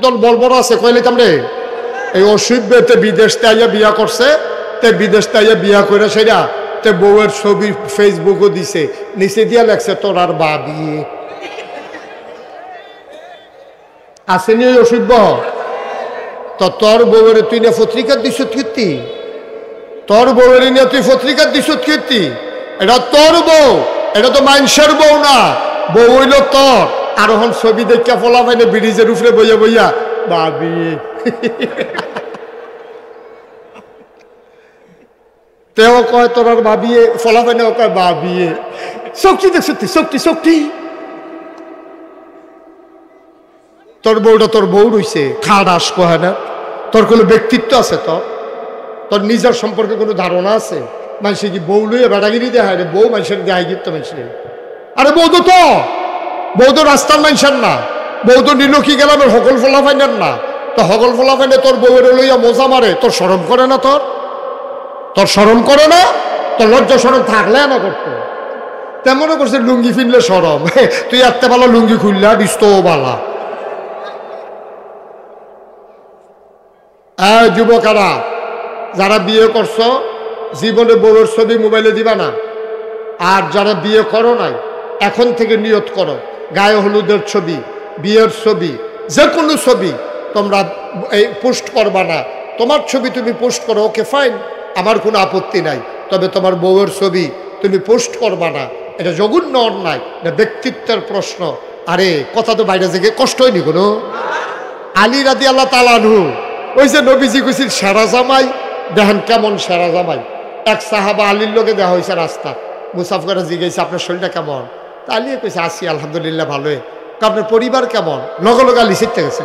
দল বলবড় আছে কইলাম রে এই অসুবিধে বিদেশ থেকে বিয়া করছে তে বিদেশ থেকে বিয়া করে সেটা তে বউয়ের ছবি ফেসবুকও দিছে নিচে দিয়া লাগছে তোর আর বা বিয়ে আসেনি ওই অসুবিধ তো তোর বউয়ের তুই না পত্রিকা দিস কীর্তি তোর বউয়ের নিয়ে তুই পত্রিকা দিস কীর্তি এটা তোর বউ এটা তো মানুষের বউ না বউ হইল তোর আর এখন ছবি দেখা ফলা পাইনি ব্রিজের উপরে বইয়া বইয়া বাবি তেও কয় তোর আর ভাবিয়ে ফলা পাইনি ও কয় বাবিয়ে শক্তি দেখ সত্যি শক্তি শক্তি তোর বউটা তোর বউ রইছে খাড়াস কয় না তোর কোনো ব্যক্তিত্ব আছে তোর তোর নিজের সম্পর্কে কোনো ধারণা আছে মানুষে কি বউ লইয়া বেড়াগিরি দেখায় রে বউ মানুষের দেখাই গিয়ে তো মানুষের আরে বউ তো রাস্তার মানুষের না বউ তো নীলক্ষী গেলামের হকল ফলা ফাইনার না তো হকল ফলা ফাইনে তোর বউয়ের লইয়া মজা মারে তোর শরম করে না তোর শরম করে না তোর লজ্জা শরম থাকলে না করতো তেমনও করছে লুঙ্গি ফিনলে শরম তুই এত ভালো লুঙ্গি খুললা দিস তো বালা যুবকারা যারা বিয়ে করছো জীবনে বউয়ের ছবি মোবাইলে দিবা না আর যারা বিয়ে করো নাই এখন থেকে নিয়ত করো গায়ে হলুদের ছবি বিয়ের ছবি যে কোনো ছবি তোমরা এই পোস্ট করবা না তোমার ছবি তুমি পোস্ট করো ওকে ফাইন আমার কোনো আপত্তি নাই তবে তোমার বউয়ের ছবি তুমি পোস্ট করবা না এটা জঘন্য অন্যায় এটা ব্যক্তিত্বের প্রশ্ন আরে কথা তো বাইরে থেকে কষ্ট হয়নি কোনো আলী রাদিয়াল্লাহু তাআলা আনহু ওই যে নবীজি কইছিল সেরা জামাই দেখেন কেমন সেরা জামাই এক সাহাবা আলীর লোকে দেওয়া হয়েছে রাস্তা মুসাফিরা জিজ্ঞেস আপনার শরীরটা কেমন তা আলী কইছে আসি আলহামদুলিল্লাহ ভালোই আপনার পরিবার কেমন লগে লগে আলী শিখতে গেছে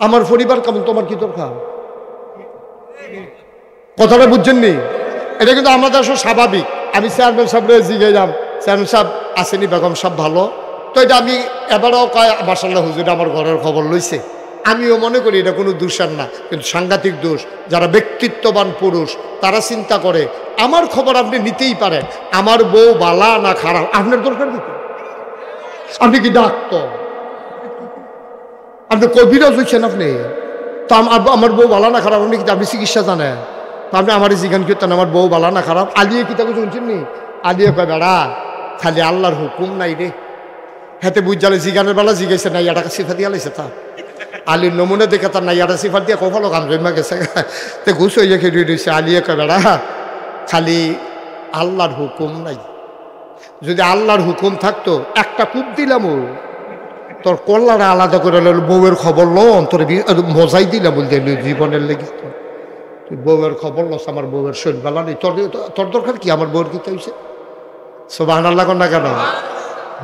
আমার পরিবার কেমন তোমার কি দরকার কথাটা বুঝছেন নি এটা কিন্তু আমাদের আসলে স্বাভাবিক আমি চেয়ারম্যান সাহেবরে জিজ্ঞাইলাম চেয়ারম্যান সাহেব আসেনি বেগম সাহেব ভালো তো এটা আমি এবারও কয় মাশাআল্লাহ হুজুর আমার ঘরের খবর লইছে আমিও মনে করি এটা কোনো দোষের না কিন্তু সাংঘাতিক দোষ যারা ব্যক্তিত্ববান পুরুষ তারা চিন্তা করে আমার খবর আপনি নিতেই পারেন আমার বউ বালা না খারাপ আপনার দরকার দিতে আপনি কি ডাক্তার আপনি কবিরাজ হচ্ছেন আপনি তো আমার বউ বালা না খারাপ আপনি কি আপনি চিকিৎসা জানেন তো আপনি আমার জিজ্ঞান করতেন আমার বউ বালা না খারাপ আলিয়ে কি তাকে শুনছেন নি আলিয়ে কয় বেড়া খালি আল্লাহর হুকুম নাই রে হাতে বুঝ জালে জিগানের বেলা জিগাইছে না ইয়াটাকে সিফা দিয়া লাইছে তা আলীর নমুনা দেখে তার না ইয়াটা সিফার দিয়া কখনো কাম জমা গেছে তো ঘুষ হইয়া খেয়ে রয়েছে আলিয়ে কয় বেড়া খালি আল্লাহর হুকুম নাই যদি আল্লাহর হুকুম থাকতো একটা কূপ দিলাম ও তোর কল্লাটা আলাদা করে বউয়ের খবর লন তোর মজাই দিলাম বলতে জীবনের লেগে তুই বউয়ের খবর লস আমার বউয়ের শরীর বেলা নেই তোর দরকার কি আমার বউয়ের কি হয়েছে সুবহানাল্লাহ না কেন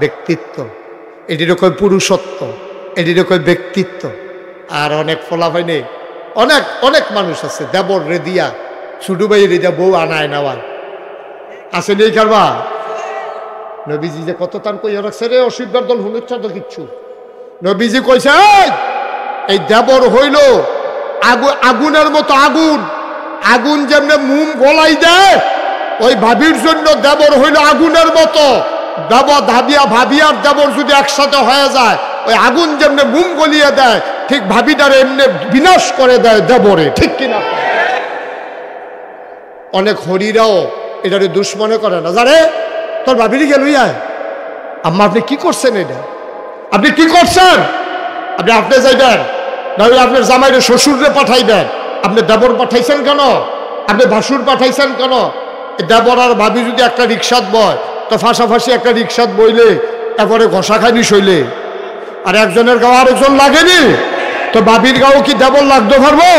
ব্যক্তিত্ব এটির কয় পুরুষত্ব এটির কয় ব্যক্তিত্ব আর অনেক ফলাফল নেই অনেক অনেক মানুষ আছে দেবর রেদিয়া ছোট ভাই রেদিয়া বউ আনায় নেওয়ায় আছে নেই কারবা নবীজি যে কত তান কইয়া রাখছে রে অসুবিধার দল হুনুচ্ছা তো কিচ্ছু নবীজি কইছে এই দেবর হইল আগুনের মতো আগুন যেমনি মুম গলাই দেয় ওই ভাবির জন্য দেবর হইল আগুনের মতো ভাবিয়ার দেবর যদি একসাথে হয়ে যায় ওই আগুন যেমনি মুম গলিয়ে দেয় ঠিক ভাবিটার এমনি বিনাশ করে দেয় দেবরে ঠিক কিনা অনেক হরিরাও এটারে দুশ্মনে করে না জানে তোর ভাবিরই গেল আম্মা আপনি কি করছেন এটা আপনি কি করছেন আপনি যাইবেন নাহলে আপনার জামাইরে শ্বশুরে পাঠাইবেন আপনি দেবর পাঠাইছেন কেন আপনি ভাসুর পাঠাইছেন কেন দেবর আর ভাবি যদি একটা রিক্সাত বয় তো ফাঁসাফাঁসি একটা রিক্সাত বইলে এরপরে ঘষা খাইনি শৈলে আর একজনের গাও আরেকজন লাগেনি তো ভাবির গাও কি দেবর লাগতে পারবো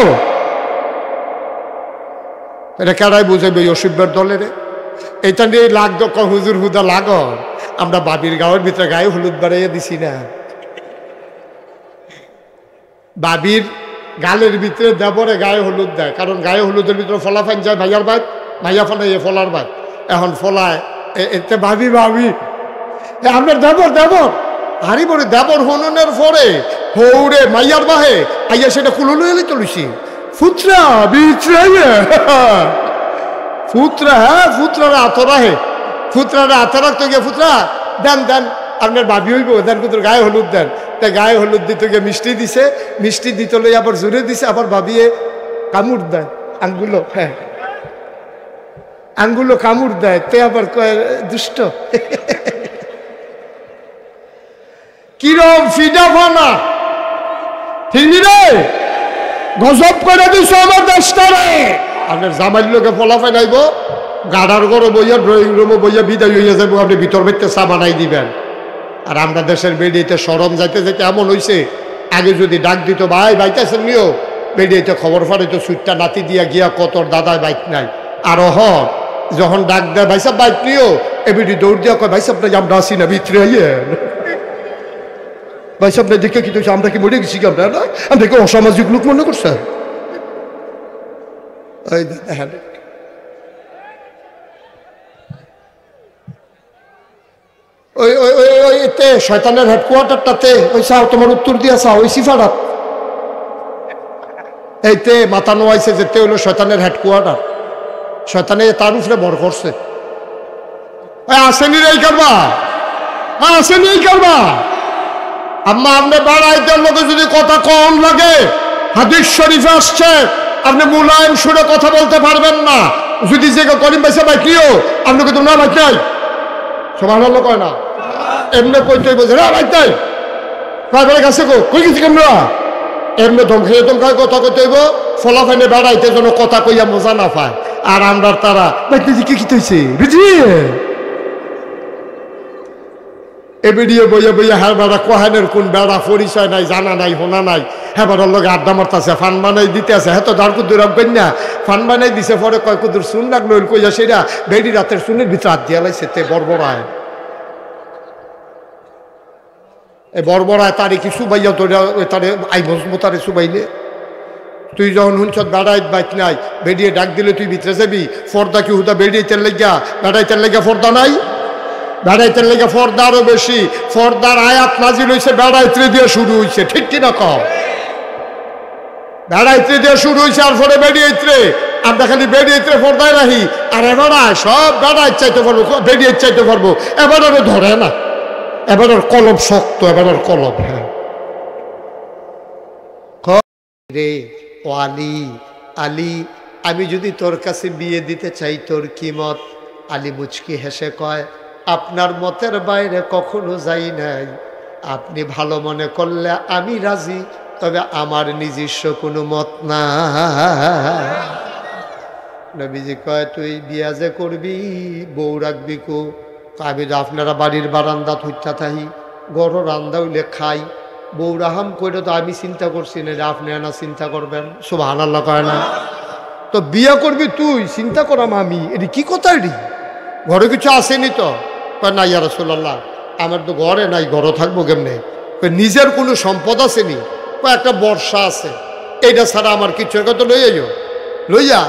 এটা কেডাই বুঝাইবে অসুবিধার দলের এটা নিয়ে লাগতো হুজুর হুদা লাগ আমরা বাবির গাঁয়ের ভিতরে গায়ে হলুদ বাড়াইয়া দিছি না বাবির গালের ভিতরে দেবরে গায়ে হলুদ দেয় কারণ গায়ে হলুদের ভিতরে ফলাফান যায় ভাইয়ার বাদ ভাইয়া ফলাইয়ে ফলার বাদ এখন ফলায় এতে ভাবি আপনার দেবর হারি বলে দেবর হনুনের পরে হৌরে মাইয়ার বাহে আইয়া সেটা কুলুলু এলে চলুছি ফুতরা বিচরাইয়া ফুতরা ফুতরারে আতরা হে ফুতরারে আতরা তো গিয়ে ফুতরা দেন আপনার ভাবি হইব দেন কুতুর গায়ে হলুদ দেন, তাই গায়ে হলুদ দিতে গিয়ে মিষ্টি দিছে, মিষ্টি দিতে লই আবার জোরে দিছে, আবার ভাবিয়ে কামড় দেয় আঙ্গুলো, হ্যাঁ আঙ্গুলো কামড় দেয়, তে আবার কয় দুষ্ট। কিরম ফিডা ফানা, ঠিক রে গজব করে দিছ আমার দেশটারে। আপনার জামাইর লোকে ফলাফাই নাইব, গাড়ার ঘরে বইয়া ড্রয়িং রুমে বইয়া বিদায় হইয়া যাবো, আপনি ভিতর ভিতরে চা বানাই দিবেন। আর আমরা দেশের বেডিতে সরম যাইতে যাইতে এমন হয়েছে, আগে যদি ডাক দিত ভাই বাইতেছেন নিও, বেডিতে খবর ফাড়াইতো সুইটটা নাতি দিয়া গিয়া কতর দাদায় বাইক নাই। আর যখন ডাক দেয় ভাইসাব বাইক নিও, এবিডি দৌড় দিয়া কয় ভাইসাব নাই আমরা আসি না ভিতরে আইয়েন। ভাইসাব নাই দেখে কি তুই আমরা কি মরে গেছি কি আমরা না, আমরা কি অসামাজিক লোক মনে করছে? ওই ওই ওই ওই এতে শয়তানের হেডকোয়ার্টারটাতে ওই চাও তোমার উত্তর দিয়া চাও ওই সিফারাত এইতে মাথা নোয়াইছে, যেতে হইলো শয়তানের হেডকোয়ার্টার, শয়তানে তার উপরে বর করছে। আসেনি এই করবা, আসেনি এই করবা। আম্মা আপনি বেড়াইতের লোকে যদি কথা কম লাগে, হাদিস শরীফে আসছে আপনি মুলায়ম সুরে কথা বলতে পারবেন না। যদি যে করিম ভাইসা ভাই কিও আপনাকে তো না ভাই চাই সমান হলো কয় না, এমনি কইতে বলছে না ভাই তাই ভাই কাছে কই গেছি কেমরা, এমনি ধমকে ধমকায় কথা কইতে হইব, ফলাফাইনে বেড়াইতে যেন কথা কইয়া মজা না পায়। আর আমরা তারা ভাই কি কি হয়েছে বুঝলি এ বেরিয়ে বইয়া বইয়া হ্যাঁ বেড়া কোহানের কোন বেড়া পরিচয় নাই, জানা নাই, হোনা নাই, হ্যাঁ বেড়ার লোক আড্ডা মারতেছে, ফান বানাই দিতে আছে, হ্যাঁ তো দাঁড় কুদুর কন্যা ফান বানাই দিছে, পরে কয় কুদুর চুন লাগলো কইয়া সেটা বেড়ি রাতের চুনের ভিতরে হাত দিয়া লাইছে, তে বর্বরায় এ বর্বরায় তারে কি সুবাইয়া তারে আই মজমতারে সুবাইলে। তুই যখন হুঞ্চ বেড়াই বাইক নাই, বেরিয়ে ডাক দিলে তুই ভিতরে যাবি, ফর্দা কি হুদা বেরিয়েতের লেগা, বেড়াইতের লেগা ফর্দা নাই, বেড়াইতের লেগে ফর্দা আরো বেশি, ফর্দার আয়াত নাজিল হয়েছে বেড়াইতে দিয়ে শুরু হয়েছে, ঠিক কিনা কম বেড়াইতে দিয়ে শুরু হয়েছে, আর পরে বেরিয়েছে, আমরা খালি বেরিয়েছে ফর্দায় রাহি, আর এবার সব বেড়াই চাইতে পারবো, বেরিয়ে চাইতে পারবো, এবার আরো ধরে না, এবার আর কলম শক্ত, এবার আর কলম। হ্যাঁ রে ও আলী, আলী আমি যদি তোর কাছে বিয়ে দিতে চাই তোর কি মত? আলী মুচকি হেসে কয় আপনার মতের বাইরে কখনো যাই নাই, আপনি ভালো মনে করলে আমি রাজি, তবে আমার নিজস্ব কোনো মত না। নবীজি কয় তুই বিয়া যে করবি বউ রাখবি কো? আমি আপনারা বাড়ির বারান্দা থুইতা থাহি, গড় রান্দা হইলে খাই, বউ রাহাম করে তো আমি চিন্তা করছি না, আপনি না চিন্তা করবেন, সুবহানাল্লাহ কয় না? তো বিয়া করবি তুই, চিন্তা করাম আমি, এটি কি কথা? এটি ঘরে কিছু আসেনি তো? না ইয়া রাসূলুল্লাহ আমার তো ঘরে নাই, ঘরে থাকবো কেমনে? নিজের কোনো সম্পদ আসেনি, একটা বর্ষা আছে, এইটা ছাড়া আমার কিছু তো লইয়াইও, লইয়া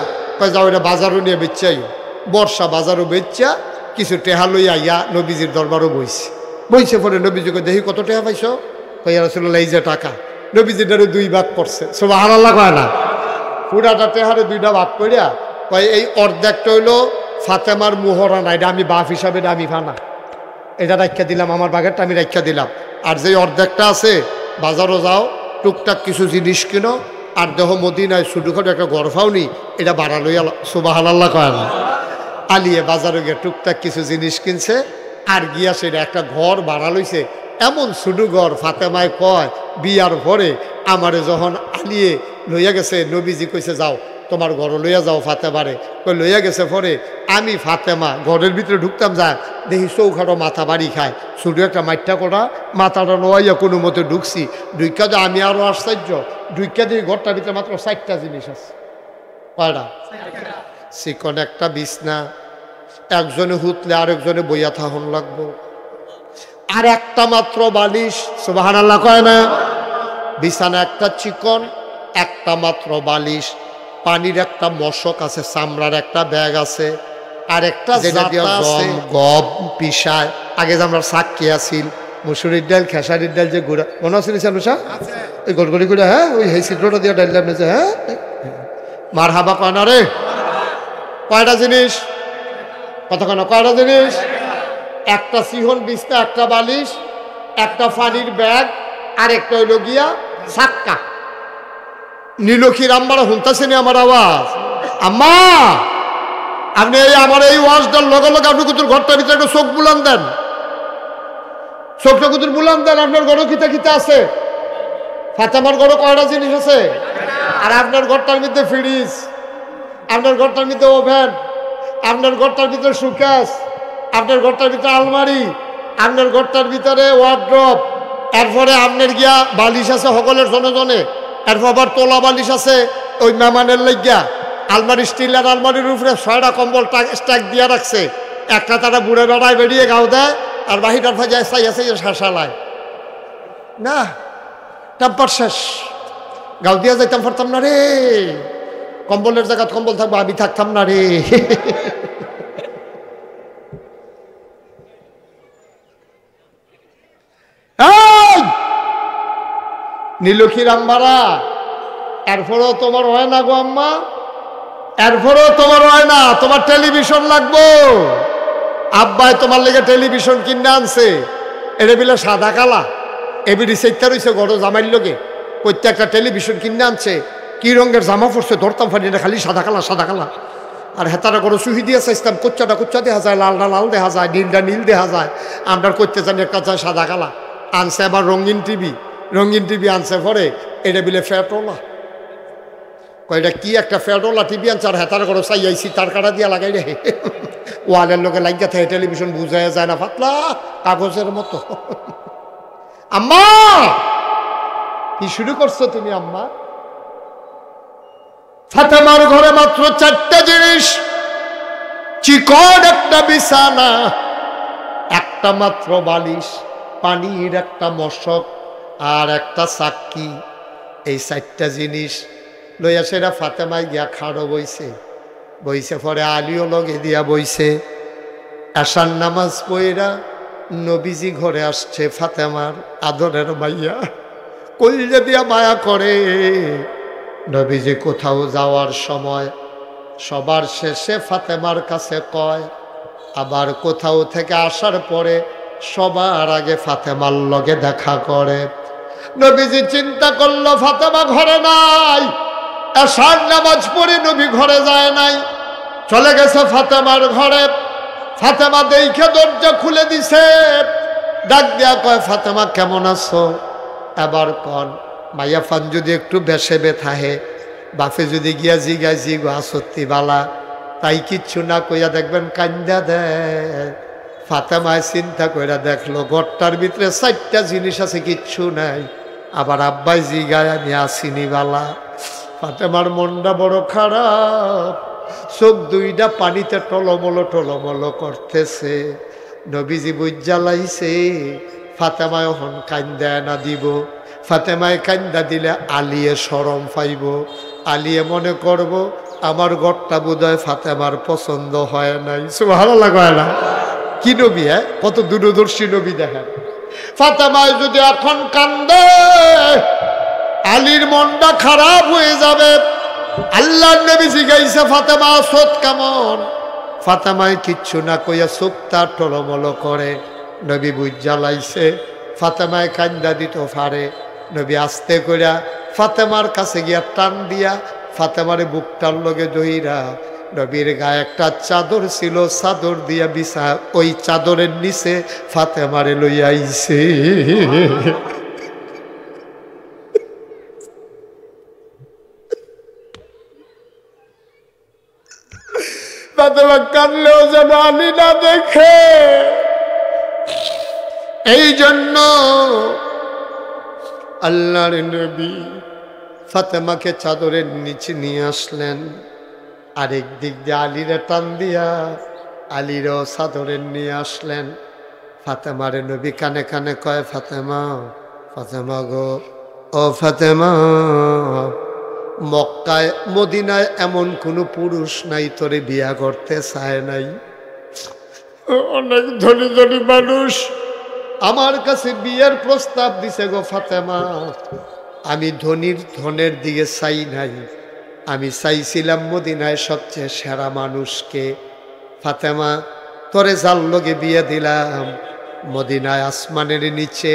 যাও এটা বাজারও নিয়ে বেচাইও, বর্ষা বাজারও বেচা কিছু টেহা লইয়া ইয়া নবীজির দরবারও বইছে, বইছে পরে নবীজিকে দেখি কত টেহা পাইছ? ইয়া রাসূলুল্লাহ এই যে টাকা। নবীজিটারে দুই ভাগ করছে, সুবহানাল্লাহ কয় না? পুরাটা টেহারে দুইটা ভাগ করিয়া কয় এই অর্ধেকটা হইলো ফাতেমার মুহরানা, এটা আমি বাপ হিসাবে আমি ফানা, এটা রাখা দিলাম, আমার বাগেরটা আমি রাখা দিলাম, আর যে অর্ধেকটা আছে বাজারও যাও টুকটাক কিছু জিনিস কিনো, আর দেহ মদিনায় ছোটোখাটো একটা গরফাওনি, এটা বাড়া লইয়া, সুবহানাল্লাহ কয় না? আলিয়ে বাজারে গিয়ে টুকটাক কিছু জিনিস কিনছে, আর গিয়া সেটা একটা ঘর ভাড়া লইছে, এমন ছোটো ঘর। ফাতেমায় কয় বিয়ার পরে আমারে যখন আলিয়ে লইয়া গেছে, নবীজি কইছে যাও তোমার ঘর লইয়া যাও ফাতেমারে, কই লইয়া গেছে পরে আমি ফাতেমা ঘরের ভিতরে ঢুকতাম, যা দেখি চৌখাটো মাথা বাড়ি খায়, ছোটো একটা মাইটটা করা মাথাটা নোয়াইয়া কোনো মতে ঢুকছি, ঢুকা যে আমি আরও আশ্চর্য, ঢুকা দিয়ে ঘরটার ভিতরে মাত্র 4টা জিনিস আছে। কয়টা? চিকন একটা বিছনা, একজনে হুতলে আরেকজনে বইয়া থাহন লাগবো, আর একটা মাত্র বালিশ, সুবহানাল্লাহ কয় না? বিছানা একটা চিকন, একটা মাত্র বালিশ, পানির একটা মশক আছে, চামড়ার একটা ব্যাগ আছে, আর একটা গব পিসায়, আগে যে আমরা সাক্ষী আছিল মুসুরির ডাল খেসারির ডাল যে গুঁড়া মনে আছে নিশা ওই গড়গড়ি গুঁড়া, হ্যাঁ ওই হেই চিত্রটা দিয়ে ডাইলাম নিয়েছে, হ্যাঁ মার হাবা কয় না রে? কয়টা জিনিস কথা কেন? কয়টা জিনিস? একটা সিহন বিছনা, একটা বালিশ, একটা পানির ব্যাগ আর একটা হইল গিয়া সাক্কা। নীলক্ষীর আম্মারা শুনতেছেন আমার আওয়াজ? আম্মা, আপনি আমার এই ওয়াজটার লগে লগে আপনি কুতুর ঘরটার ভিতরে একটা চোখ বুলান দেন, চোখটা কুতুর বুলান দেন। আপনার ঘরও খিতা খিতা আছে? ফাতেমার ঘরও কয়টা জিনিস আছে? আর আপনার ঘরটার মধ্যে ফ্রিজ, আপনার ঘরটার মধ্যে ওভেন, আপনার ঘরটার ভিতরে সুকেস, আপনার ঘরটার ভিতরে আলমারি, আপনার ঘরটার ভিতরে ওয়ার্ড্রপ, এরপরে আপনার গিয়া বালিশ আছে সকলের জনে জনে, এরপর আবার তোলা বালিশ আছে ওই মেহমানের লাগিয়া। আলমারি স্টিলের আলমারির উপরে 6টা কম্বল স্ট্যাক দিয়া রাখছে। একটা তারা বুড়ে বেড়ায় বেরিয়ে গাও দেয়, আর বাহিটার ফাঁজায় চাইয়াছে শাসালায় না, টেম্পার শেষ, গাও দিয়া যাইতাম পারতাম না রে, কম্বলের জায়গা কম্বল থাকবো, আমি থাকতাম না রে। নীলক্ষীর আম্মারা, এরপরেও তোমার হয় না গো আম্মা, এরপরেও তোমার হয় না, তোমার টেলিভিশন লাগবো। আব্বাই তোমার লেগে টেলিভিশন কিনে আনছে, এটা বিলে সাদা কালা, এবিডি সেইটা রয়েছে গড় জামাইর লোকে, প্রত্যেকটা টেলিভিশন কিনে আনছে। কি রঙের জামা পড়ছে ধরতাম ফানি না, খালি সাদা কালা সাদা কালা। আর হেতারা করে সুহি দিয়ে চাইতাম, কোচ্চাটা কোচ্চা দেখা যায়, লালটা লাল দেখা যায়, নীলটা নীল দেখা যায়। আমরা করতে জানি একটা চাই সাদা কালা। আনছে আবার রঙিন টিভি, রঙিন টিভি আনছে পরে এটা বিলে ফ্যাটোলা, কয়টা কি একটা ফ্যাটোলা টিভি আনছে। আর হেতারা করে চাইয়াইছি তার কাটা দিয়া লাগাই রে, ওয়ালের লোকে লাগিয়া থাকে, টেলিভিশন বুঝাই যায় না, পাতলা কাগজের মতো। আম্মা, কি শুরু করছো তুমি আম্মা? ফাতেমার ঘরে মাত্র 4টা জিনিস, চিকন একটা বিছানা, একটা মাত্র বালিশ, পানির একটা মশক আর একটা চাক্কি। এই 4টা জিনিস লইয়া সেরা ফাতেমায় গিয়া খাড়ো বইছে, বইছে পরে আলিও লগে দিয়া বইছে। এশার নামাজ পইরা নবীজি ঘরে আসছে, ফাতেমার আদরের মাইয়া কলিজা দিয়া মায়া করে। নবীজি কোথাও যাওয়ার সময় সবার শেষে ফাতেমার কাছে কয়, আবার কোথাও থেকে আসার পরে সবার আগে ফাতেমার লগে দেখা করে। নবীজি চিন্তা করলো ফাতেমা ঘরে নাই, এশার নামাজ পড়ে নবী ঘরে যায় নাই, চলে গেছে ফাতেমার ঘরে। ফাতেমা দেখে দরজা খুলে দিছে, ডাক দিয়া কয়, ফাতেমা কেমন আছো? এবার কন মাইয়া ফান যদি একটু বেশে বেথাহে, বাপে যদি গিয়া জিগা জিগো আসত্তি বালা, তাই কিচ্ছু না কইয়া দেখবেন কান্দা দেয়। ফাতেমায় চিন্তা কইরা দেখলো ঘরটার ভিতরে 4টা জিনিস আছে, কিচ্ছু নাই। আবার আব্বাই জিগায় আমি আসিনি বালা। ফাতেমার মনটা বড় খারাপ, চোখ দুইটা পানিতে টলমলো করতেছে। নবীজি বুঝা লাইছে ফাতেমায় হন কান্দা না দিব। ফাতেমায় কান্দা দিলে আলিয়ে শরম পাইব, আলিয়ে মনে করব আমার ঘরটা বোধহয় ফাতেমার পছন্দ হয় নাই। সুবহানাল্লাহ কয় না? কি নবী, হ্যাঁ, কত দূরদর্শী নবী দেখেন। ফাতেমায় যদি এখন কান্দে আলীর মনটা খারাপ হয়ে যাবে। আল্লাহর নবী জিজ্ঞাসা, ফাতেমা আছত কেমন? ফাতেমায় কিচ্ছু না কইয়া চোখটা টলমলো করে। নবী বুঝা লাইছে ফাতেমায় কান্দা দিত পারে। নবী আস্তে কইরা ফাতেমার কাছে গিয়া টান দিয়া ফাতেমারে বুকটার লগে ধইরা, নবীর গায়ে একটা চাদর ছিল, চাদর দিয়া বিছা, ওই চাদরের নিচে ফাতেমারে লইয়া আইছে। ফাতেমা কাঁদলেও যেন আলী না দেখে। এই জন্য আল্লাহর নবী ফাতেমাকে চাদরের নিচে নিয়ে আসলেন, আরেক দিক দিয়ে আলীরে টান দিয়া আলীরও চাদরের নিয়ে আসলেন। ফাতেমারে নবী কানে কানে কয়, ফাতেমা, ফাতেমা গো, ও ফাতেমা, মক্কায় মদিনায় এমন কোনো পুরুষ নাই তোরে বিয়া করতে চায় নাই। অনেক ধনী ধনী মানুষ আমার কাছে বিয়ের প্রস্তাব দিছে গো ফাতেমা, আমি ধনের দিকে চাই নাই, আমি চাইছিলাম মদিনায় সবচেয়ে সেরা মানুষকে। ফাতেমা, তোরে যার লগে বিয়ে দিলাম মদিনায় আসমানের নিচে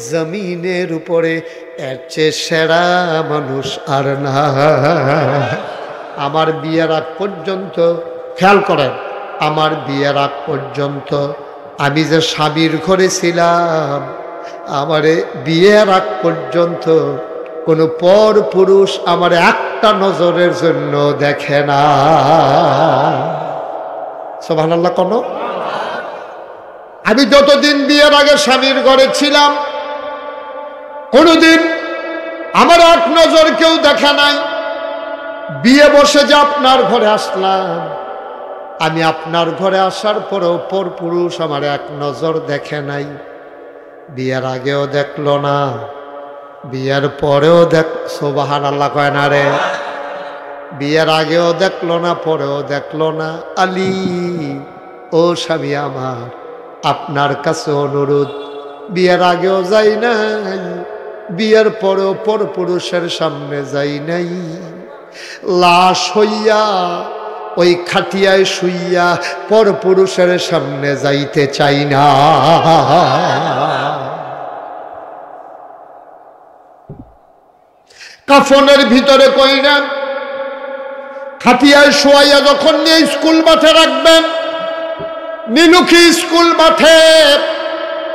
জমিনের উপরে এর চেয়ে সেরা মানুষ আর না। আমার বিয়ের আগ পর্যন্ত খেয়াল করেন, আমার বিয়ের আগ পর্যন্ত আমি যে স্বামীর ঘরে ছিলাম, আমারে বিয়ের আগ পর্যন্ত কোনো পর পুরুষ আমার একটা নজরের জন্য দেখে না। সুবহানাল্লাহ। কোনো আমি যতদিন বিয়ের আগে স্বামীর ঘরে ছিলাম, কোনোদিন আমার এক নজর কেউ দেখে নাই। বিয়ে বসে যে আপনার ঘরে আসলাম, আমি আপনার ঘরে আসার পরেও পর পুরুষ আমার এক নজর দেখে নাই। বিয়ের আগেও দেখলো না, বিয়ের পরেও দেখ। সুবহানাল্লাহ কয় না রে? বিয়ের আগেও দেখলো না, পরেও দেখলো না। আলী ও স্বামী আমার, আপনার কাছে অনুরোধ, বিয়ের আগেও যাই নাই, বিয়ের পরেও পর পুরুষের সামনে যাই নাই। লাশ হইয়া ওই খাটিয়ায় শুইয়া পর পুরুষের সামনে যাইতে চাই না। কাফনের ভিতরে কইরা খাটিয়ায় শোয়াইয়া যখন নিয়ে স্কুল মাঠে রাখবেন, নীলুখী স্কুল মাঠে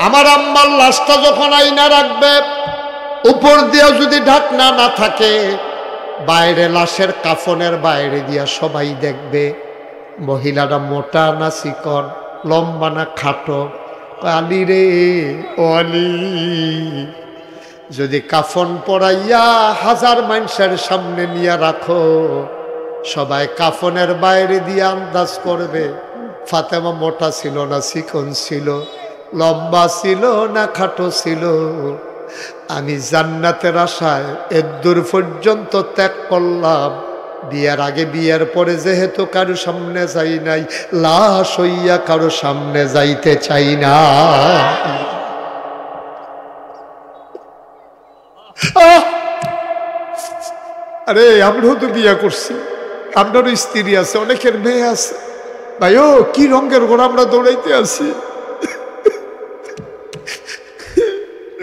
আমার আম্মার লাশটা যখন আইনা রাখবে, উপর দিয়ে যদি ঢাকনা না থাকে, বাইরে লাশের কাফনের বাইরে দিয়া সবাই দেখবে মহিলাটা মোটা না চিকন, লম্বা না খাটো। আলী রে ও আলী, যদি কাফন পরাইয়া হাজার মানুষের সামনে নিয়ে রাখো, সবাই কাফনের বাইরে দিয়ে আন্দাজ করবে ফাতেমা মোটা ছিল না চিকন ছিল, লম্বা ছিল না খাটো ছিল। আমি জান্নাতের আশায় এদূর পর্যন্ত ত্যাগ করলাম, বিয়ের আগে বিয়ের পরে যেহেতু কারো সামনে যাই নাই, লাশ হইয়া কারো সামনে যাইতে চাই না। আরে আমরাও তো বিয়ে করছি, আপনারও স্ত্রী আছে, অনেকের মেয়ে আছে। ভাই ও কি রঙের ঘোড়া আমরা দৌড়াইতে আছি।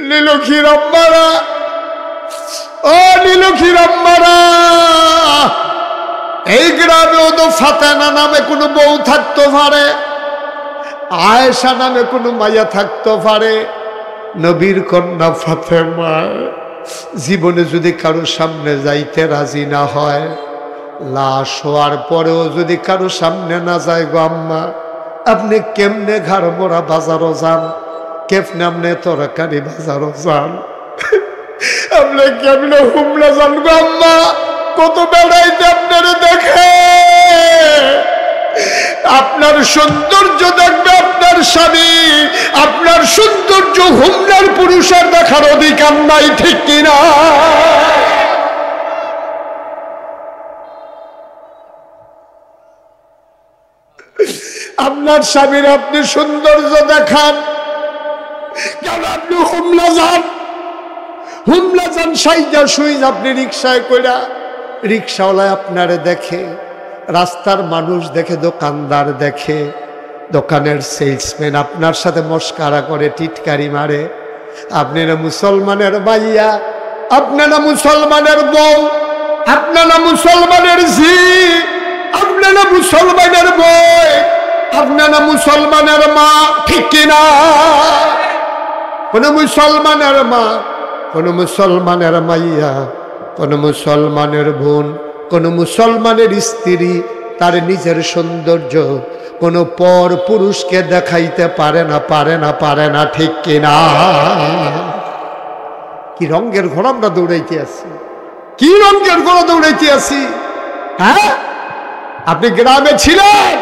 নীলক্ষীর আম্মারা, ও নীলক্ষীর আম্মারা, এই গ্রামেও তো ফাতেমা নামে কোনো বউ থাকতে পারে, আয়েশা নামে কোনো মাইয়া থাকতে পারে। নবীর কন্যা ফাতেমা জীবনে যদি কারো সামনে যাইতে রাজি না হয়, লাশ হওয়ার পরেও যদি কারো সামনে না যায়, গো আম্মা আপনি কেমনে ঘাড় মোড়া বাজারও যান, কেমনে আপনি তরকারি বাজারও যান, আপনি কেমনে হুমলা যান গো আম্মা, কত বেড়াইতে আপনারা দেখে। আপনার সৌন্দর্য দেখবে আপনার স্বামী, আপনার সৌন্দর্য হুমলার পুরুষের দেখার অধিকার নাই, ঠিক কিনা? আপনার স্বামীর আপনি সৌন্দর্য দেখান, কেন আপনি হুমলা যান, হুমলা যান সাইজা সুইজ আপনি রিক্সায় কইরা, রিক্সাওয়ালায় আপনারে দেখে, রাস্তার মানুষ দেখে, দোকানদার দেখে, দোকানের সেলসম্যান আপনার সাথে মস্কারা করে, টিটকারি মারে। আপনারা মুসলমানের মাইয়া, আপনারা মুসলমানের বউ, আপনারা মুসলমানের ঝি, আপনারা মুসলমানের বই, আপনারা মুসলমানের মা, ঠিক কিনা? কোন মুসলমানের মা, কোন মুসলমানের মাইয়া, কোন মুসলমানের বোন, কোন মুসলমানের স্ত্রী তার নিজের সৌন্দর্য কোন পর পুরুষকে দেখাইতে পারে না, পারে না, পারে না, ঠিক কিনা? কি রঙের ঘোড়া আমরা দৌড়াইতে আছি, কি রঙের ঘোড়া দৌড়াইতে আছি। হ্যাঁ, আপনি গ্রামে ছিলেন,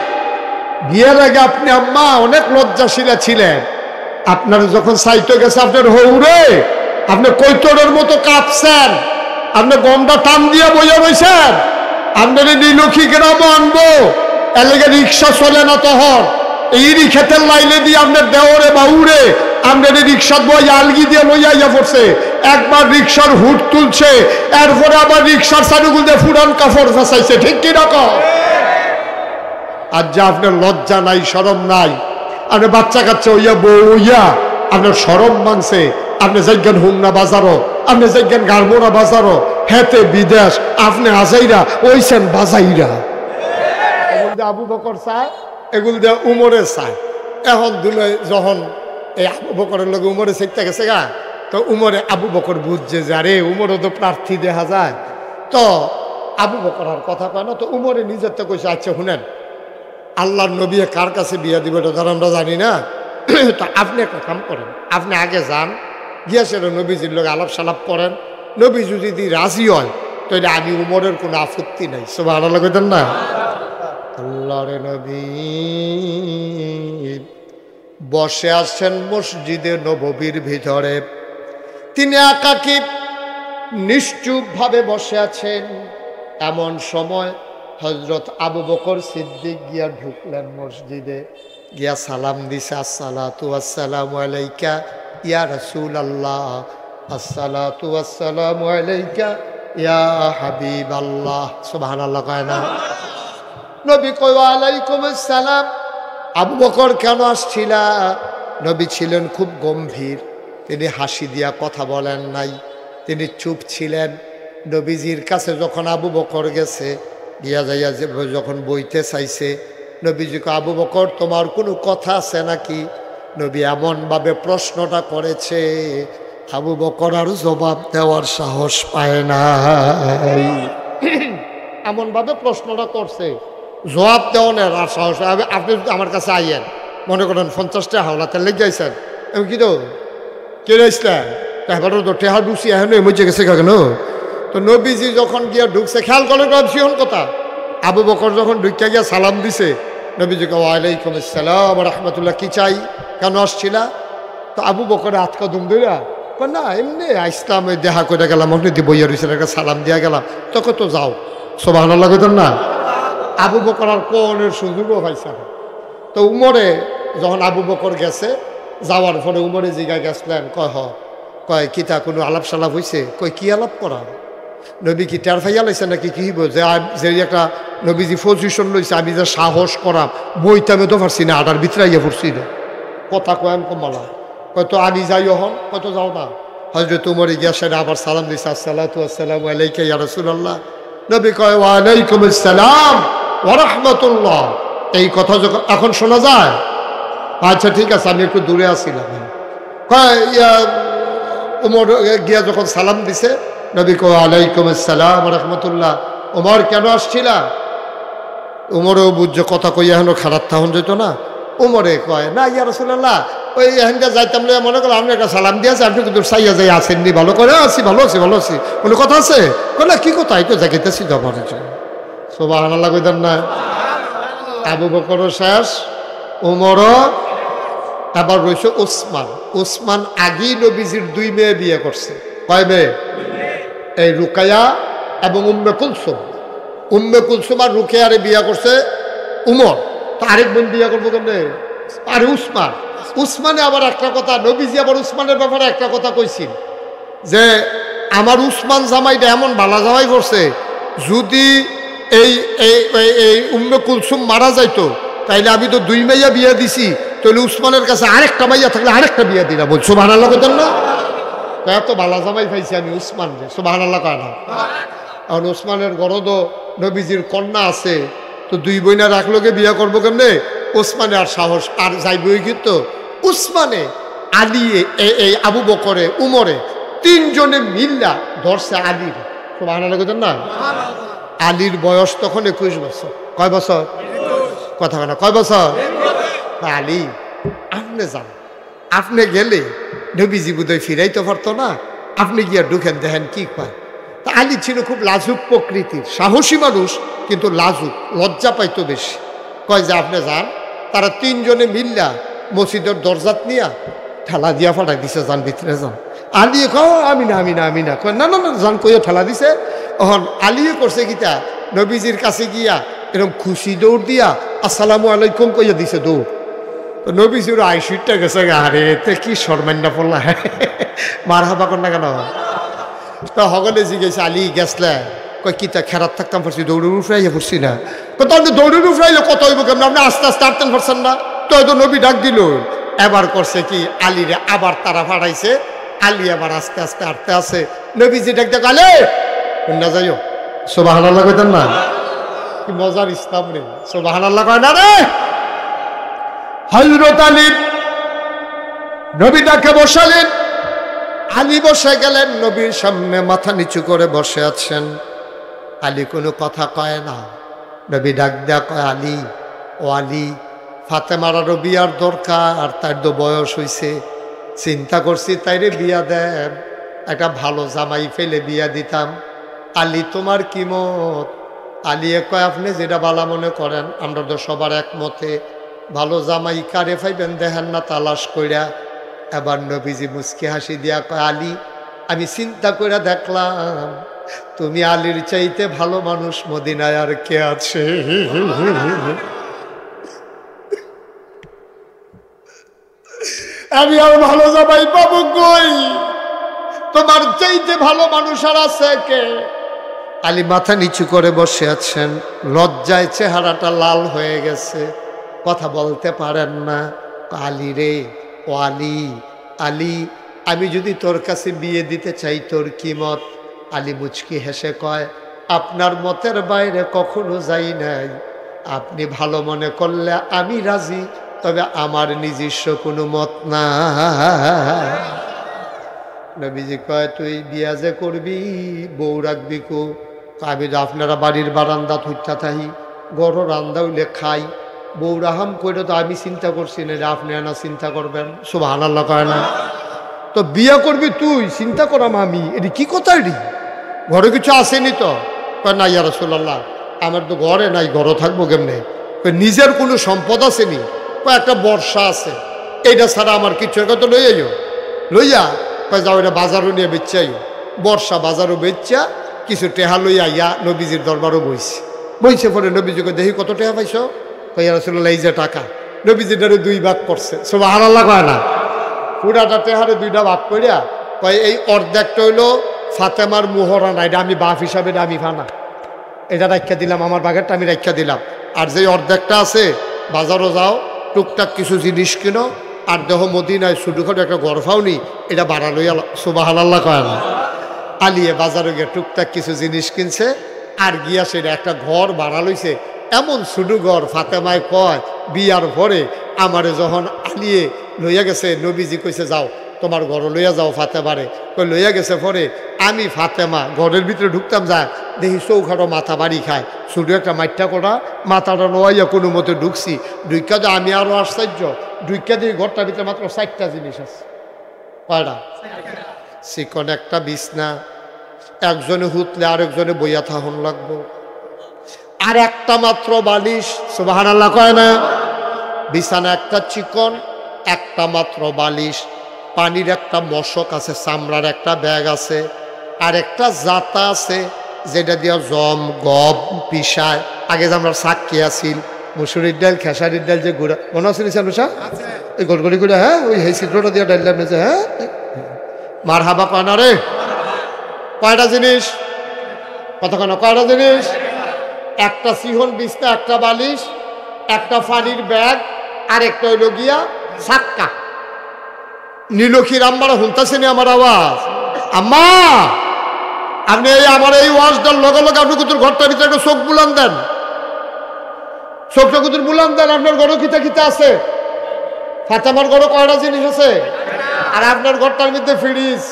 বিয়ের আগে আপনি আম্মা অনেক লজ্জাশীলা ছিলেন। আপনার যখন সাইটে গেছে আপনার হৌরে, আপনি কৈতরের মতো কাঁপছেন, আপনি গমটা টান দিয়ে বইয়া রয়েছেন। আপনার নীলক্ষী গ্রামও আনবো, এলাকা রিক্সা চলে না, তখন এই রিক্সাতের লাইনে দিয়ে আপনার দেওরে বাউরে আপনার রিক্সা বই আলগি দিয়ে লইয়া পড়ছে। একবার রিক্সার হুট তুলছে, এরপরে আবার রিক্সার চারুগুল দিয়ে ফুরান কাপড় ফাঁসাইছে, ঠিক কি রকম? আর যা আপনার লজ্জা নাই, শরম নাই, আপনি বাচ্চা কাচ্চা হইয়া বউ হইয়া আপনার সরম মানছে, আপনি যাইগান হুমনা বাজারও, আপনি যাইগান গারমোরা বাজারও, হেতে বিদেশ, আপনি আজাইরা ওইছেন বাজাইরা। এগুলো দিয়ে আবু বকর চায়, এগুলো দিয়ে উমরে চায়। এখন দুলে যখন এই আবু বকরের লোক উমরে শিখতে গেছে গা, তো উমরে আবু বকর বুঝছে যে আরে উমরও তো প্রার্থী দেখা যায়, তো আবু বকর আর কথা কয় না। তো উমরে নিজের তো কইছে আচ্ছা শুনেন, আল্লাহর নবী কার কাছে বিয়া দিবে এটা ধর আমরা জানি না, তো আপনি একটা কাম করেন, আপনি আগে যান, গিয়াছেন নবীজির লোক আলাপ সালাপ করেন, নবী যদি রাজি হয় তাহলে আমি উমরের কোনো আপত্তি নাই। সুবহানাল্লাহ কইতেন না? আল্লাহর নবী বসে আছেন মসজিদে নববীর ভিতরে, তিনি একাকী নিশ্চুপভাবে বসে আছেন। এমন সময় হযরত আবু বকর সিদ্দিক গিয়া ঢুকলেন মসজিদে, গিয়া সালাম দিছে, আসসালাতু ওয়াসসালামু আলাইকা ইয়া রাসূলুল্লাহ, আসসালাতু ওয়াসসালামু আলাইকা ইয়া হাবিবাল্লাহ। সুবহানাল্লাহ কয় না? নবী কয় ওয়া আলাইকুম আসসালাম। আবু বকর কেন আসছিলা? নবী ছিলেন খুব গম্ভীর, তিনি হাসি দিয়া কথা বলেন নাই, তিনি চুপ ছিলেন। নবীজির কাছে যখন আবু বকর গেছে, গিয়া যাইয়া যে যখন বইতে চাইছে, নবীজিকে আবু বকর তোমার কোনো কথা আছে নাকি? নবী এমনভাবে প্রশ্নটা করেছে, আবু বকর আর জবাব দেওয়ার সাহস পায় নাই। এমনভাবে প্রশ্নটা করছে, জবাব দেওয়ার আর সাহস। আপনি আমার কাছে আইয়েন, মনে করেন 50টা হাওলাতে লেগে যাইছেন, আমি কি তো কে রাইছিলেন এবারও তো টেহা ঢুকছি, এখন মজে গেছে কেন? তো নবীজি যখন গিয়া ঢুকছে, খেয়াল করে সিহন কথা, আবু বকর যখন ঢুকিয়া গিয়া সালাম দিছে, নবীজিকে ওয়ালাইকুম আসসালাম রাহমাতুল্লাহ, কি চাই, কেন আসছিলা? তো আবু বকরে আতকা দুম দিলা, না এমনি আসলাম, ওই দেখা করে গেলাম, অনেক বইয়া রয়েছিল, একটা সালাম দিয়া গেলাম। তখন তো যাও। সুবহানাল্লাহ কইতেন না? আবু বকর আর কোনের সুযোগও পাইছে না। তো উমরে যখন আবু বকর গেছে, যাওয়ার পরে উমরে জিগা গেছিলেন, কয় কিতা কোনো আলাপ সালাপ হয়েছে? কয় কি আলাপ করা? নবী কি টের ফাইয়া লাইছে নাকি কি হইব যে একটা নবীজি পজিশন লইছে, আমি যে সাহস করাম বইতামে তো পারছি না, আটার ভিতরে ইয়ে পড়ছি না, কথা কয়াম কমালা। কয়তো আমি যাই হন, কত যাও না। হযরত উমরে গিয়া সেটা আবার সালাম দিছে, আসসালাতু ওয়াসসালামু আলাইকা ইয়া রাসূলুল্লাহ। নবী কয় ওয়ালাইকুম আসসালাম ওয়া রাহমাতুল্লাহ। এই কথা যখন এখন শোনা যায়, আচ্ছা ঠিক আছে, আমি একটু দূরে আসছিলাম। কয় উমর গিয়া যখন সালাম দিছে, নবী কয় ওয়ালাইকুম আসসালাম ওয়া রাহমাতুল্লাহ। ওমর কেন আসছিলা? উমরও বুঝছে কথা কই এখনো খারাপ থাকুন যেত না। উমরে কয় না ইয়া রাসূলুল্লাহ, ওই এখানটা যাইতাম লইয়া মনে করলাম আপনি একটা সালাম দিয়েছে, আপনি কিন্তু চাইয়া যাই আসেননি, ভালো করে আছি, ভালো আছি, ভালো আছি, কোনো কথা আছে? কইলা কি কথা? এই তো জায়গাতেছি যাবার জন্য। সুবহানাল্লাহ কইতেন না? আবু বকরও শেষ, উমরও, আবার রয়েছে ওসমান। ওসমান আগেই নবীজির 2 মেয়ে বিয়ে করছে। কয় মেয়ে? এই রুকায়া এবং উম্মে কুলসুম। উম্মে কুলসুম আর রুকায়ারে বিয়ে করছে উমর। তো আরেক বোন বিয়ে করবো কেমনে? আরে উসমান। উসমানে আবার একটা কথা, নবীজি আবার উসমানের ব্যাপারে একটা কথা কইছিল যে আমার উসমান জামাইটা এমন বালা জামাই করছে, যদি এই এই উম্মে কুলসুম মারা যাইতো তাইলে আমি তো 2 মাইয়া বিয়া দিছি, তাহলে উসমানের কাছে আরেকটা মাইয়া থাকলে আরেকটা বিয়া দিলাম। বল সুবহানাল্লাহ কইতেন না? এত বালা জামাই পাইছি আমি উসমান রে। সুবহানাল্লাহ কয় না? এখন উসমানের গরদও নবীজির কন্যা আছে, তো 2 বোনা রাখলোকে বিয়া করবো কেমনে? উসমানে আর সাহস আর যাইবই, কিন্তু উসমানে, আলী, এই আবু বকরে, উমরে 3 জনে মিল্লা ধরছে আলীর। সুবহানাল্লাহ কইতেন না? আলীর বয়স তখন 21 বছর। কয় বছর? কথা না, কয় বছর? আলী আপনি যান, আপনি গেলে নবীজি বোধহয় ফিরাইতে পারতো না, আপনি গিয়া ঢুকেন, দেখেন কি কয়। তা আলী ছিল খুব লাজুক প্রকৃতির, সাহসী মানুষ, কিন্তু লাজুক, লজ্জা পাইতো বেশি। কয় যে আপনি যান। তারা 3 জনে মিল্লা মসজিদের দরজাত নিয়া ঠেলা দিয়া ফাটাই দিছে, যান ভিতরে যান। আলী কয় আমি না, আমি না, আমি না। কয় না না না, যান কইয়া ঠেলা দিছে। এখন আলিয়ে করছে কিতা, নবীজির কাছে গিয়া এরকম খুশি দৌড় দিয়া আসসালামু আলাইকুম কইয়া দিছে দৌড়। তো নবীজির আইসিটটা গেছে, আরে এতে কি শর্মান্না পড়লা, মার হাবা কর না কেন? তো হগলে জিজ্ঞেস আলী গেছলে, কয় কিতা খেরাত থাকতাম পারছি, দৌড়ের উফরাইয়া পড়ছি না। তো তাহলে দৌড়ের উফরাইলে কত হইব কেমন? আপনি আস্তে আস্তে হাঁটতেন পারছেন না? তো নবী ডাক দিল। এবার করছে কি, আলীরে আবার তারা ফাটাইছে। আলী আবার আস্তে আস্তে হাঁটতে আছে, নবীজি ডাক দেখ, আলে না যাইও। সুবহানাল্লাহ কইতেন না? কি মজার ইসলাম রে! সুবহানাল্লাহ কয় না রে? হযরত আলী নবী ডাকে বসালেন। আলী বসে গেলেন, নবীর সামনে মাথা নিচু করে বসে আছেন। আলী কোনো কথা কয় না। নবী ডাক দেয়া কয়, আলী, ও আলী, ফাতেমারও বিয়ার দরকার, তার তো বয়স হইছে। চিন্তা করছি তাইরে বিয়া দেন, একটা ভালো জামাই ফেলে বিয়া দিতাম। আলী, তোমার কি মত? আলী কয়, আপনি যেটা ভালো মনে করেন, আমরা তো সবার একমতে। ভালো জামাই কারে পাইবেন দেখেন না তালাশ কইরা। এবার নবীজি মুচকি হাসি দিয়া কয়, আলী, আমি চিন্তা করে দেখলাম তুমি আলীর চাইতে ভালো মানুষ মদিনায় আর কে আছে? আমি আর ভালো জামাই পাবো কই? তোমার চাইতে ভালো মানুষ আর আছে কে? আলী মাথা নিচু করে বসে আছেন, লজ্জায় চেহারাটা লাল হয়ে গেছে, কথা বলতে পারেন না। আলী রে, ও আলী, আলী, আমি যদি তোর কাছে বিয়ে দিতে চাই, তোর কি মত? আলী মুচকি হেসে কয়, আপনার মতের বাইরে কখনো যাই নাই। আপনি ভালো মনে করলে আমি রাজি, তবে আমার নিজস্ব কোনো মত না। নবীজি কয়, তুই বিয়া যে করবি, বউ রাখবি কো? আমি আপনারা বাড়ির বারান্দা থুইতা থাকি, গড় রান্দা হইলে খাই, বউ রাহাম কইলে তো আমি চিন্তা করছি না, আপনি না চিন্তা করবেন। সুবহানাল্লাহ কয় না? তো বিয়া করবি তুই, চিন্তা করাম আমি, এটি কি কথা? এটি ঘরে কিছু আসেনি তো? কয় না ইয়া রাসূলুল্লাহ, আমার তো ঘরে নাই, ঘরে থাকবো কেমনে? নিজের কোনো সম্পদ আসেনি? কয় একটা বর্ষা আছে, এইটা ছাড়া আমার কিছু কত লইয়াইও, লইয়া কয় যাও এটা বাজারও নিয়ে বেচাইও। বর্ষা বাজারও বেচা কিছু টেহা লইয়া ইয়া নবীজির দরবারও বইছে। বইছে পরে নবীজিকে দেখি, কত টেহা পাইছ? কয় ইয়া রাসূলুল্লাহ, এই যে টাকা। নবীজিটারে দুই ভাগ করছে। সুবহানাল্লাহ কয় না? পুরাটা টেহারে দুইটা ভাগ করিয়া কয়, এই অর্ধেকটা হইলো ফাতেমার মুহরানা, এটা আমি বাপ হিসাবে আমি ফানা, এটা রাখিয়া দিলাম, আমার বাগেরটা আমি রাখিয়া দিলাম। আর যে অর্ধেকটা আছে, বাজারও যাও, টুকটাক কিছু জিনিস কিনো, আর দেহ মদিনায় ছোটখাটো একটা গরফাও নি, এটা বাড়া লইয়া। সুবহানাল্লাহ কয় না? আলিয়ে বাজারে গিয়ে টুকটাক কিছু জিনিস কিনছে, আর গিয়া সেটা একটা ঘর ভাড়া লইছে। এমন ছোটো ঘর, ফাতেমায় কয় বিয়ার পরে আমারে যখন আলিয়ে লইয়া গেছে, নবীজি কইছে যাও তোমার ঘর লইয়া যাও ফাতেমারে। কই লইয়া গেছে পরে আমি ফাতেমা ঘরের ভিতরে ঢুকতাম, যায় দেখি চৌখাটো মাথা বাড়ি খায়, ছোটো একটা মাইটটা করা মাথাটা নোয়াইয়া কোনো মতে ঢুকছি। ঢুকা দিয়ে আমি আরও আশ্চর্য, ঢুকা দিয়ে ঘরটার ভিতরে মাত্র 4টা জিনিস আছে। কয়টা? চিকন একটা বিছনা, একজনে হুতলে আরেকজনে বইয়া থাহন লাগবো, আর একটা মাত্র বালিশ। সুবহানাল্লাহ কয় না? বিছানা একটা চিকন, একটা মাত্র বালিশ, পানির একটা মশক আছে, চামড়ার একটা ব্যাগ আছে, আর একটা জাতা আছে যেটা দিয়া জম গম পিসায়। আগে যে আমরা সাক্ষী আসিল, মুসুরির ডাল, খেসারির ডাল, যে গুঁড়া মনে আছে নিশা, এই গড়গড়ি করে, হ্যাঁ ওই হেই চিত্রটা দিয়ে ডাল নেছে। হ্যাঁ মার হাবা কয় না রে? কয়টা জিনিস? কতক্ষণ? কয়টা জিনিস? একটা সিহন বিছনা, একটা বালিশ, একটা পানির ব্যাগ, আর একটা হইল গিয়া সাক্কা। নীলক্ষীর আম্মারা শুনতেছেনি আমার আওয়াজ? আম্মা, আপনি এই আমার এই ওয়াজটার লগে লগে আপনি কুতুর ঘরটার ভিতরে একটা চোখ বুলান দেন, চোখটা কুতুর বুলান দেন। আপনার ঘরও কিতা কিতা আছে? ফাতেমার ঘরও কয়টা জিনিস আছে? আর আপনার ঘরটার মধ্যে ফ্রিজ,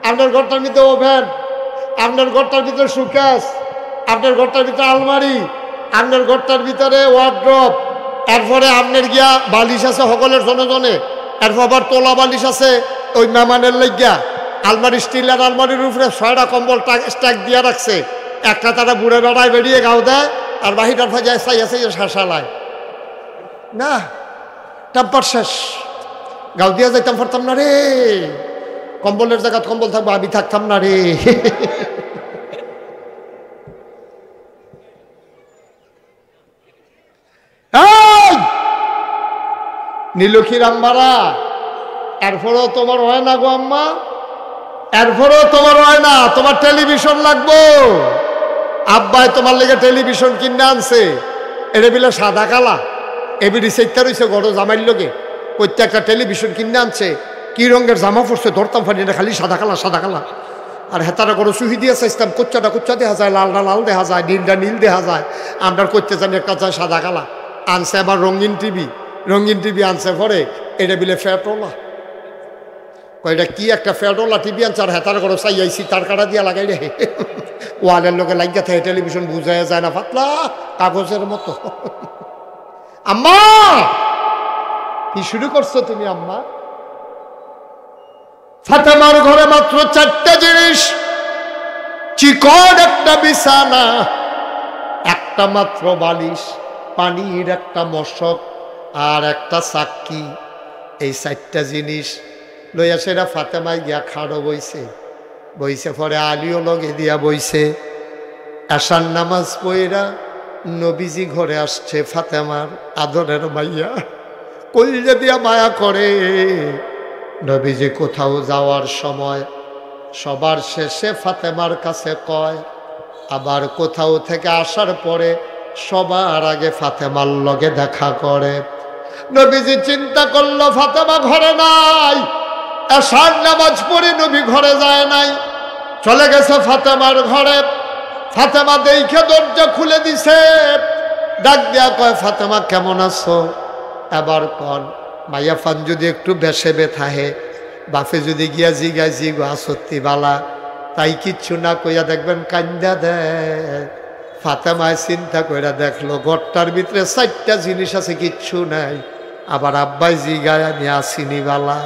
আপনার ঘরটার মধ্যে ওভেন, আপনার ঘরটার ভিতরে সুকেস, আপনার ঘরটার ভিতরে আলমারি, আপনার ঘরটার ভিতরে ওয়ার্ড্রপ, এরপরে আপনার গিয়া বালিশ আছে সকলের জনে জনে, এরপর আবার তোলা বালিশ আছে ওই মেহমানের লাগিয়া। আলমারি, স্টিলের আলমারির উপরে 6টা কম্বল স্ট্যাক দিয়ে রাখছে। একটা তারা বুড়ে বেড়ায় বেরিয়ে গাও দেয়, আর বাহিটার ফাজায় চাই আছে শাসালায় না, টেম্পার শেষ, গাও দিয়া যাইতাম পারতাম না রে। কম্বলের জায়গাত কম্বল থাকবো, আমি থাকতাম না রে। নীলক্ষীর আম্মারা, এরপরেও তোমার হয় না গো আম্মা, এরপরেও তোমার হয় না, তোমার টেলিভিশন লাগবো। আব্বাই তোমার লেগে টেলিভিশন কিনে আনছে, এটা বিলে সাদা কালা, এবিডি সেইটা রয়েছে গড় জামাইর লোকে প্রত্যেকটা টেলিভিশন কিনে আনছে কি রঙের জামা পড়ছে ধরতাম ফানি না খালি সাদা কালা সাদা কালা আর হেতারা করে সুহি দিয়ে চাইতাম কোচ্চাটা কোচ্চা দেখা যায় লালটা লাল দেখা যায় নীলটা নীল দেখা যায় আমরা করতে জানি একটা চাই সাদা কালা আনছে আবার রঙিন টিভি আনছে পরে এটা বিলে ফ্যাটওলা কয়টা কি একটা ফ্যাটওলা টিভি আনছে আর হেতারা করে চাইয়াইছি তার কাটা দিয়া লাগাই রে ওয়ালের লোকে লাগিয়া থাকে টেলিভিশন বুঝাই যায় না পাতলা কাগজের মতো আম্মা কি শুরু করছো তুমি আম্মা ফাতেমার ঘরে মাত্র 4টা জিনিস চিকন একটা বিছানা একটা মাত্র বালিশ পানির একটা মশক আর একটা চাক্কি এই 4টা জিনিস লইয়া সেরা ফাতেমায় গিয়া খাড়ো বইছে পরে আলিও লগে দিয়া বইছে আশার নামাজ পইরা নবীজি ঘরে আসছে ফাতেমার আদরের মাইয়া কলিজা দিয়া মায়া করে নবীজি কোথাও যাওয়ার সময় সবার শেষে ফাতেমার কাছে কয় আবার কোথাও থেকে আসার পরে সবার আগে ফাতেমার লগে দেখা করে নবীজি চিন্তা করলো ফাতেমা ঘরে নাই আশার নামাজ পড়ে নবী ঘরে যায় নাই চলে গেছে ফাতেমার ঘরে ফাতেমা দেখে দরজা খুলে দিছে ডাক দেয়া কয় ফাতেমা কেমন আছো এবার কন মাইয়া ফান যদি একটু বেশে বেথাহে বাপে যদি গিয়া জিগায় জিগো আসত্তি বালা তাই কিচ্ছু না কইয়া দেখবেন কান্দা দেয় ফাতেমায় চিন্তা কইরা দেখলো ঘরটার ভিতরে 4টা জিনিস আছে কিচ্ছু নাই আবার আব্বাই জিগায় আমি আসিনি বালা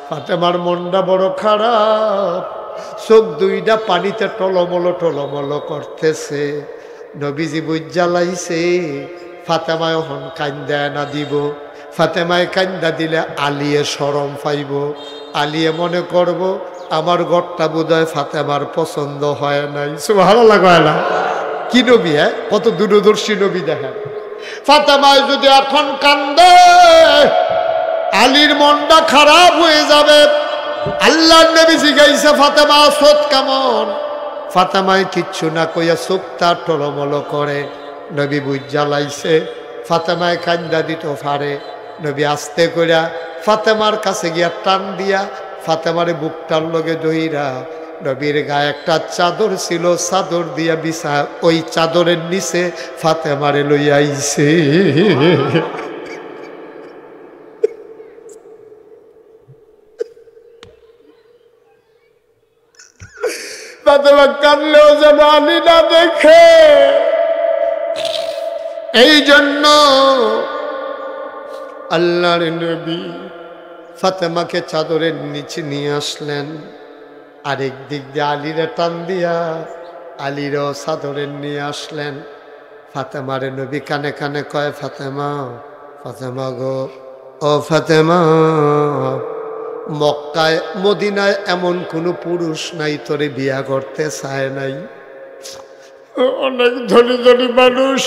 ফাতেমার মনটা বড় খারাপ চোখ দুইটা পানিতে টলমলো করতেছে নবীজি বুঝালাইছে ফাতেমায় হন কান্দা না দিব ফাতেমায় কান্দা দিলে আলিয়ে শরম পাইব আলিয়ে মনে করব আমার ঘরটা বোধহয় ফাতেমার পছন্দ হয় নাই সুবহানাল্লাহ কয় না কি নবী কত দূরদর্শী নবী দেখেন ফাতেমায় যদি এখন কান্দে আলীর মনটা খারাপ হয়ে যাবে আল্লাহর নবী জিজ্ঞাসা ফাতেমা সত কেমন ফাতেমায় কিচ্ছু না কইয়া চোখটা টলমলো করে নবী বুঝালাইছে ফাতেমায় কান্দা দিত পারে নবী আস্তে কইরা ফাতেমার কাছে গিয়া টান দিয়া ফাতেমারে বুকটার লগে ধইরা নবীর গায়ে একটা চাদর ছিল চাদর দিয়া বিছা ওই চাদরের নিচে ফাতেমারে লইয়া আইছে ফাতেমা কাঁদলেও যেন আলী না দেখে এই জন্য আল্লাহর নবী ফাতেমাকে চাদরের নিচে নিয়ে আসলেন আরেক দিক দিয়ে আলীরে টান দিয়া আলীরও চাদরের নিয়ে আসলেন ফাতেমারে নবী কানে কানে কয় ফাতেমা ফাতেমা গো ও ফাতেমা মক্কায় মদিনায় এমন কোনো পুরুষ নাই তোরে বিয়া করতে চায় নাই অনেক ধনী ধনী মানুষ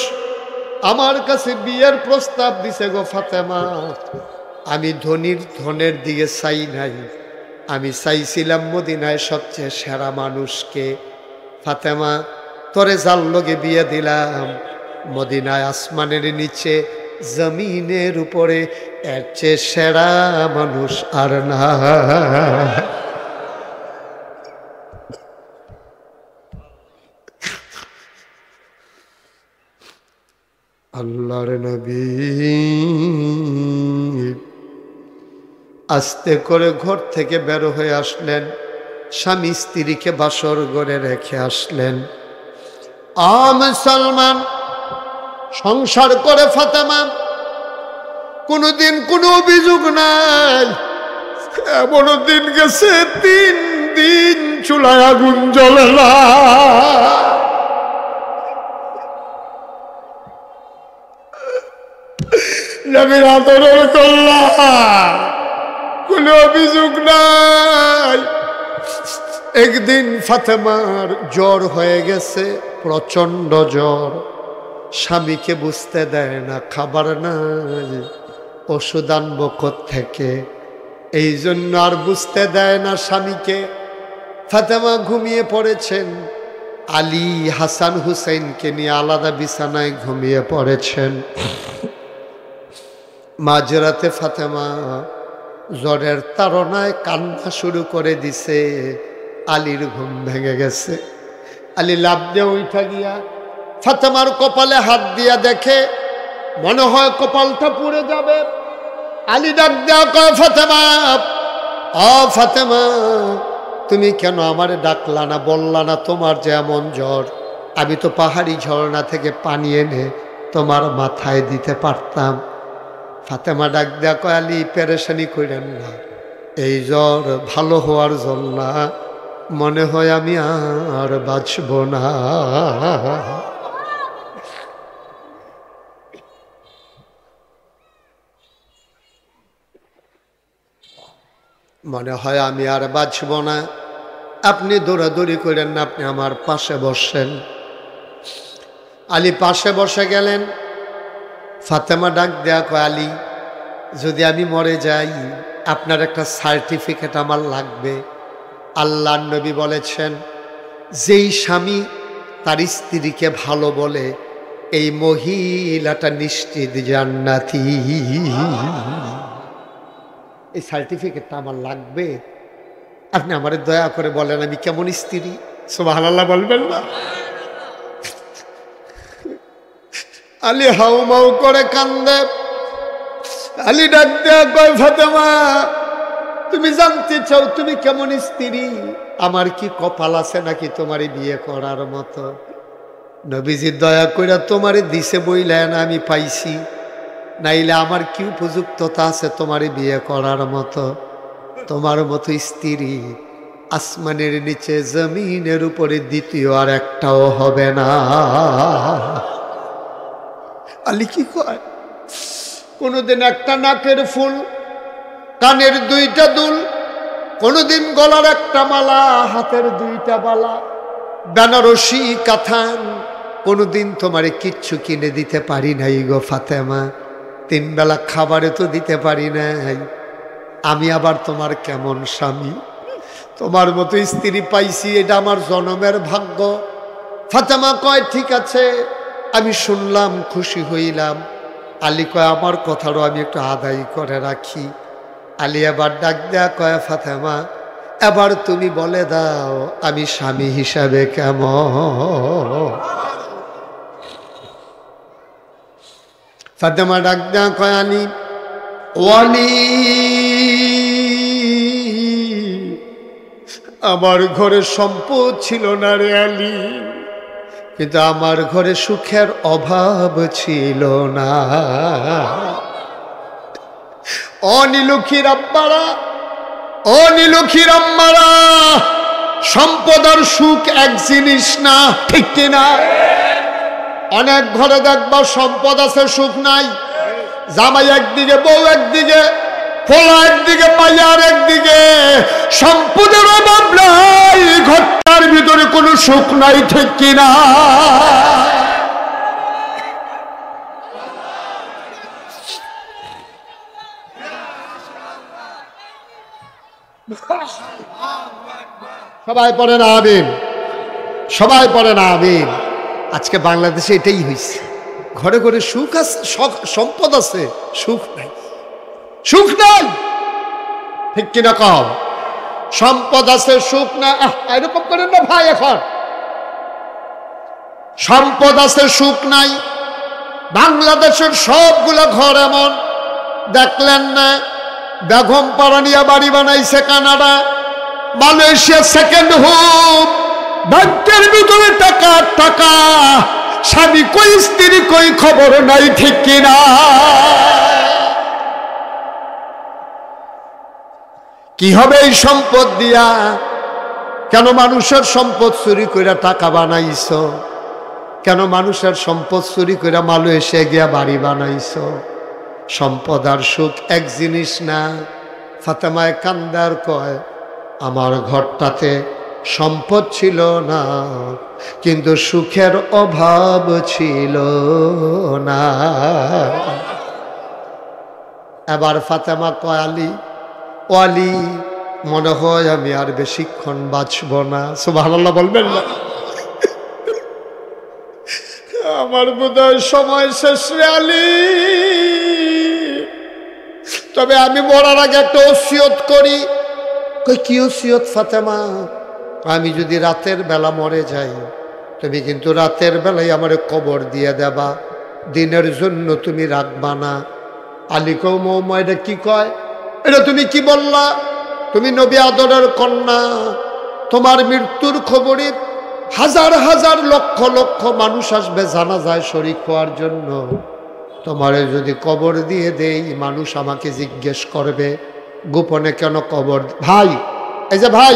আমার কাছে বিয়ের প্রস্তাব দিছে গো ফাতেমা আমি ধনের দিকে চাই নাই আমি চাইছিলাম মদিনায় সবচেয়ে সেরা মানুষকে ফাতেমা তোরে যার লগে বিয়ে দিলাম মদিনায় আসমানের নিচে জমিনের উপরে এর চেয়ে সেরা মানুষ আর না আল্লাহর নবী আস্তে করে ঘর থেকে বের হয়ে আসলেন স্বামী স্ত্রীকে বাসর ঘরে রেখে আসলেন মুসলমান সংসার করে ফাতেমা কোনোদিন কোনো অভিযোগ নাই এমন দিন গেছে 3 দিন চুলায় আগুন জ্বলে না নবীর আদরের কল্লা কোনো অভিযোগ নাই একদিন ফাতেমার জ্বর হয়ে গেছে প্রচন্ড জ্বর স্বামীকে বুঝতে দেয় না খাবার নাই ওষুধ আনবো থেকে এই জন্য আর বুঝতে দেয় না স্বামীকে ফাতেমা ঘুমিয়ে পড়েছেন আলী হাসান হুসেনকে নিয়ে আলাদা বিছানায় ঘুমিয়ে পড়েছেন মাঝরাতে ফাতেমা জ্বরের তাড়নায় কান্না শুরু করে দিছে। আলীর ঘুম ভেঙে গেছে। আলী লাফ দিয়ে উঠা গিয়া ফাতেমার কপালে হাত দিয়া দেখে মনে হয় কপালটা পুড়ে যাবে। আলী ডাক দেয়া কয়, ফাতেমা, ফাতেমা, তুমি কেন আমারে ডাকলা না, বললা না তোমার যে এমন জ্বর? আমি তো পাহাড়ি ঝর্ণা থেকে পানি এনে তোমার মাথায় দিতে পারতাম। ফাতেমা ডাক দেয়া কয়, আলী পেরেশানি করেন না, এই জ্বর ভালো হওয়ার জন্য মনে হয় আমি আর বাঁচব না। মনে হয় আমি আর বাঁচব না। আপনি দৌড়াদৌড়ি করেন না, আপনি আমার পাশে বসেন। আলী পাশে বসে গেলেন। ফাতেমা ডাক দেয়া কয়, আলী, যদি আমি মরে যাই আপনার একটা সার্টিফিকেট আমার লাগবে। আল্লাহর নবী বলেছেন, যেই স্বামী তার স্ত্রীকে ভালো বলে এই মহিলাটা নিশ্চিত জান্নাতি। এই সার্টিফিকেটটা আমার লাগবে। আপনি আমারে দয়া করে বলেন আমি কেমন স্ত্রী। সুবহানাল্লাহ বলবেন না? আলী হাউমাউ করে কান্দে। আলী ডাক দেয়া কয়, ফাতেমা, তুমি জানতে চাও তুমি কেমন স্ত্রী? আমার কি কপাল আছে নাকি তোমারে বিয়ে করার মতো? নবীজি দয়া কইরা তোমারে দিছে বইলেন আমি পাইছি, নাইলে আমার কি উপযুক্ততা আছে তোমারে বিয়ে করার মতো? তোমার মতো স্ত্রী আসমানের নিচে জমিনের উপরে দ্বিতীয় আর একটাও হবে না। আলী কি কয়, কোনদিন একটা নাকের ফুল, কানের দুইটা দুল, কোনদিন গলার একটা মালা, হাতের দুইটা বালা, বেনারসি কাথান, কোনদিন তোমারে কিচ্ছু কিনে দিতে পারি নাই গো ফাতেমা। 3 বেলা খাবারে তো দিতে পারি নাই। আমি আবার তোমার কেমন স্বামী? তোমার মতো স্ত্রী পাইছি, এটা আমার জনমের ভাগ্য। ফাতেমা কয়, ঠিক আছে, আমি শুনলাম, খুশি হইলাম। আলী কয়, আমার কথারও আমি একটু আদায় করে রাখি। আলী এবার ডাক দেয়া কয়, ফাতেমা, এবার তুমি বলে দাও আমি স্বামী হিসাবে কেমন? ফাতেমা ডাক দেয়া কয়, আলী, ওয়ালি, আমার ঘরে সম্পদ ছিল না রে আলী, কিন্তু আমার ঘরে সুখের অভাব ছিল না। অনিলক্ষীর আব্বারা, অনিলক্ষীর আম্মারা, সম্পদ আর সুখ এক জিনিস না, ঠিক কিনা? অনেক ঘরে দেখবা সম্পদ আছে সুখ নাই। জামাই একদিকে, বউ একদিকে, পোলা একদিকে, মাইয়ার একদিকে, সম্পদের অভাব নাই, ঘরটার ভিতরে কোনো সুখ নাই, ঠিক কিনা? সবাই পড়ে না আমিন, সবাই পড়ে না আমিন। আজকে বাংলাদেশে এটাই হয়েছে, ঘরে ঘরে সুখ আছে, সম্পদ আছে, সুখ নাই, সুখ নাই, ঠিক কিনা কম? সম্পদ আছে সুখ না, এরকম করেন না ভাই। এখন সম্পদ আছে সুখ নাই। বাংলাদেশের সবগুলো ঘর এমন, দেখলেন না? বেগম পারানিয়া বাড়ি বানাইছে কানাডা, মালয়েশিয়া সেকেন্ড হোম, ব্যাংকের ভিতরে টাকা টাকা, স্বামী কই স্ত্রী কই খবর নাই, ঠিক কিনা? কি হবে এই সম্পদ দিয়া? কেন মানুষের সম্পদ চুরি করে টাকা বানাইছ? কেন মানুষের সম্পদ চুরি করে মালয়েশিয়া গিয়া বাড়ি বানাইছ? সম্পদ আর সুখ এক জিনিস না। ফাতেমায় কান্দার কয়, আমার ঘরটাতে সম্পদ ছিল না, কিন্তু সুখের অভাব ছিল না। এবার ফাতেমা কয়, আলী, ও আলী, মনে হয় আমি আর বেশিক্ষণ বাঁচব না। সুবহানাল্লাহ বলবেন না? আমার বোধহয় সময় শেষ রে আলী। তবে আমি মরার আগে একটা ওসিয়ত করি। কই কি ওসিয়ত ফাতেমা? আমি যদি রাতের বেলা মরে যাই, তুমি কিন্তু রাতের বেলায় আমার কবর দিয়ে দেবা, দিনের জন্য তুমি রাখবা না। আলী কও মৌমা এটা কি কয়? এটা তুমি কি বললা? তুমি নবী আদরের কন্যা, তোমার মৃত্যুর খবরে হাজার হাজার লক্ষ লক্ষ মানুষ আসবে জানাজায় শরীক হওয়ার জন্য। তোমারে যদি কবর দিয়ে দেই, মানুষ আমাকে জিজ্ঞেস করবে গোপনে কেন কবর? ভাই এই যে ভাই,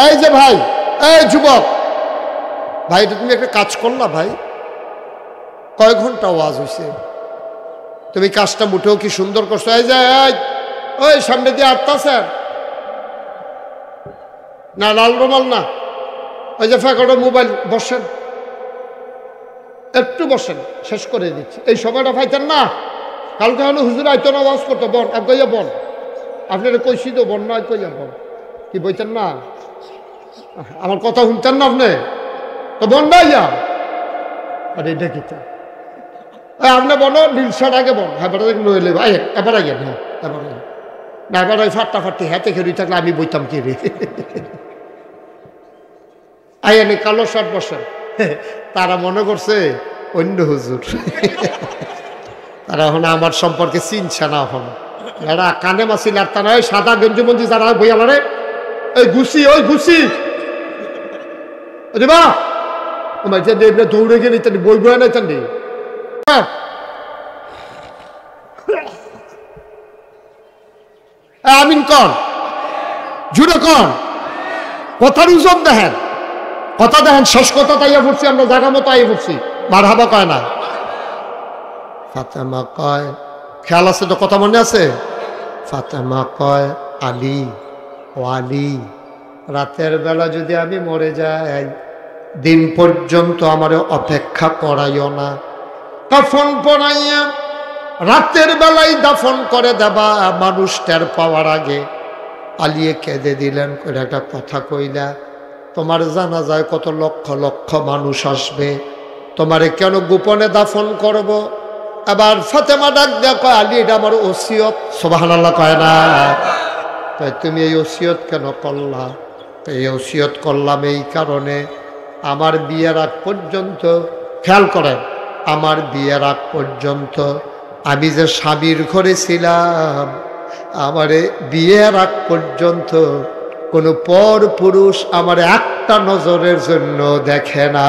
এই যে ভাই, এই যুবক ভাই, এটা তুমি একটা কাজ করলা ভাই? কয় ঘন্টা ওয়াজ হয়েছে, তুমি কাজটা মুঠেও কি সুন্দর করছো? এই যে ওই সামনে দিয়ে আটতাছেন না, লাল রুমাল না, ওই যে ফ্যাকাটো মোবাইল, বসেন একটু বসেন, শেষ করে দিচ্ছি। এই সময়টা পাইতেন না, কালকে হলো হুজুর আইতো না ওয়াজ করতো, বন কইয়া বন, আপনারা কইছি তো বন নয় কইয়া বন, কি বইতেন না? আমার কথা শুনতেন না আপনি? তো বন না ইয়া, আরে এটা কি আপনি বলো নীলশার আগে বন, হ্যাঁ বেটা নইলে ভাই এবার আগে, হ্যাঁ এবার আগে না, এবার ওই ফাট্টাফাট্টি হাতে খেলি থাকলে আমি বইতাম কি রে? আইনি কালো শার্ট বসেন। তারা মনে করছে অন্য হুজুর, তারা এখন আমার সম্পর্কে চিনছে না। এখন এরা কানে মাসিল আর তারা সাদা গঞ্জি মঞ্জি যারা বই আমারে ওই ঘুষি, ওই ঘুষি বা দৌড়ে গিয়ে নিতেন, বই বয়ে নিতেন নি। আমিন কন, জুড়ে কন, কথার ওজন দেখেন, কথা দেখেন, শেষ কথা তাইয়া পড়ছি আমরা, জায়গা মতো আইয়া পড়ছি। মারহাবা কয় না? ফাতেমা কয়, খেয়াল আছে তো, কথা মনে আছে? ফাতেমা কয় আলী, ও আলী, রাতের বেলা যদি আমি মরে যাই, দিন পর্যন্ত আমার অপেক্ষা করাইও না, কাফন পরাইয়া রাতের বেলায় দাফন করে দেবা, মানুষ টের পাওয়ার আগে। আলিয়ে কেঁদে দিলেন, করে একটা কথা কইলা, তোমার জানা যায় কত লক্ষ লক্ষ মানুষ আসবে, তোমারে কেন গোপনে দাফন করব? আবার ফাতেমা ডাক দেয়া কয় আলী, এটা আমার ওসিয়ত। সুবহানাল্লাহ কয় না? তাই তুমি এই ওসিয়ত কেন করলা? এই ওসিয়ত করলাম এই কারণে, আমার বিয়ের আগ পর্যন্ত, খেয়াল করেন, আমার বিয়ের আগ পর্যন্ত আমি যে স্বামীর ঘরে ছিলাম, আমারে বিয়ের আগ পর্যন্ত কোনো পর পুরুষ আমার একটা নজরের জন্য দেখে না।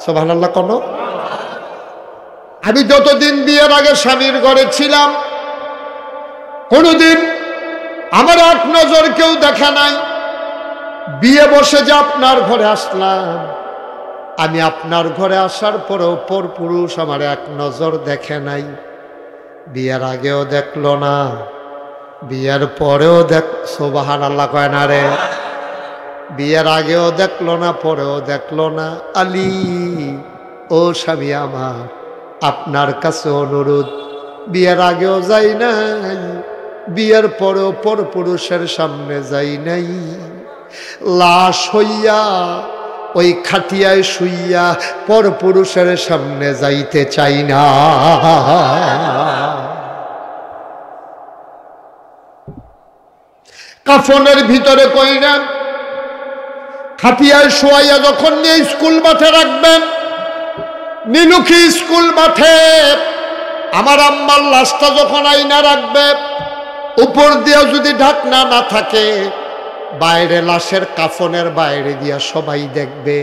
সুবহানাল্লাহ কোন? আমি যতদিন বিয়ের আগে স্বামীর ঘরে ছিলাম, কোনোদিন আমার এক নজর কেউ দেখে নাই। বিয়ে বসে যে আপনার ঘরে আসলাম, আমি আপনার ঘরে আসার পরেও পর পুরুষ আমার এক নজর দেখে নাই। বিয়ের আগেও দেখলো না, বিয়ের পরেও দেখ, সুবহানাল্লাহ কয় না রে? বিয়ের আগেও দেখলো না, পরেও দেখলো না। আলী, ও স্বামী আমার, আপনার কাছে অনুরোধ, বিয়ের আগেও যাই নাই, বিয়ের পরেও পর পুরুষের সামনে যাই নাই, লাশ হইয়া ওই খাটিয়ায় শুইয়া পর পুরুষের সামনে যাইতে চাই না। কাফনের ভিতরে কইরা খাটিয়ায় শোয়াইয়া যখন নিয়ে স্কুল মাঠে রাখবেন, নীলুখী স্কুল মাঠে আমার আম্মার লাশটা যখন আইনা রাখবে, উপর দিয়ে যদি ঢাকনা না থাকে, বাইরে লাশের কাফনের বাইরে দিয়া সবাই দেখবে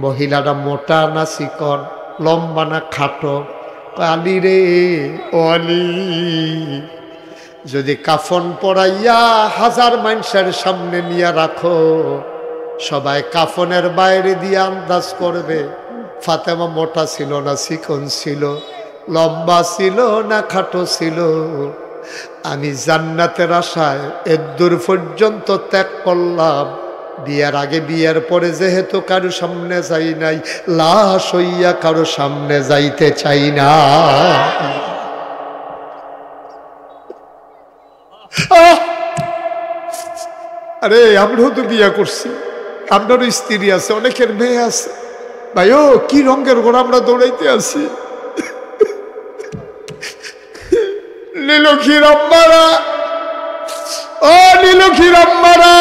মহিলাটা মোটা না চিকন, লম্বা না খাটো। আলী রে, ও আলী, যদি কাফন পরাইয়া হাজার মানুষের সামনে নিয়ে রাখো, সবাই কাফনের বাইরে দিয়ে আন্দাজ করবে ফাতেমা মোটা ছিল না চিকন ছিল, লম্বা ছিল না খাটো ছিল। আমি জান্নাতের আশায় এদূর পর্যন্ত ত্যাগ করলাম, বিয়ের আগে বিয়ের পরে যেহেতু কারো সামনে যাই নাই, লাশ হইয়া কারো সামনে যাইতে চাই না। আরে আমরাও তো বিয়ে করছি, আপনারও স্ত্রী আছে, অনেকের মেয়ে আছে। ভাই ও কি রঙের ঘোড়া আমরা দৌড়াইতে আছি। নীলক্ষীর আম্মারা, ও নীলক্ষীর আম্মারা,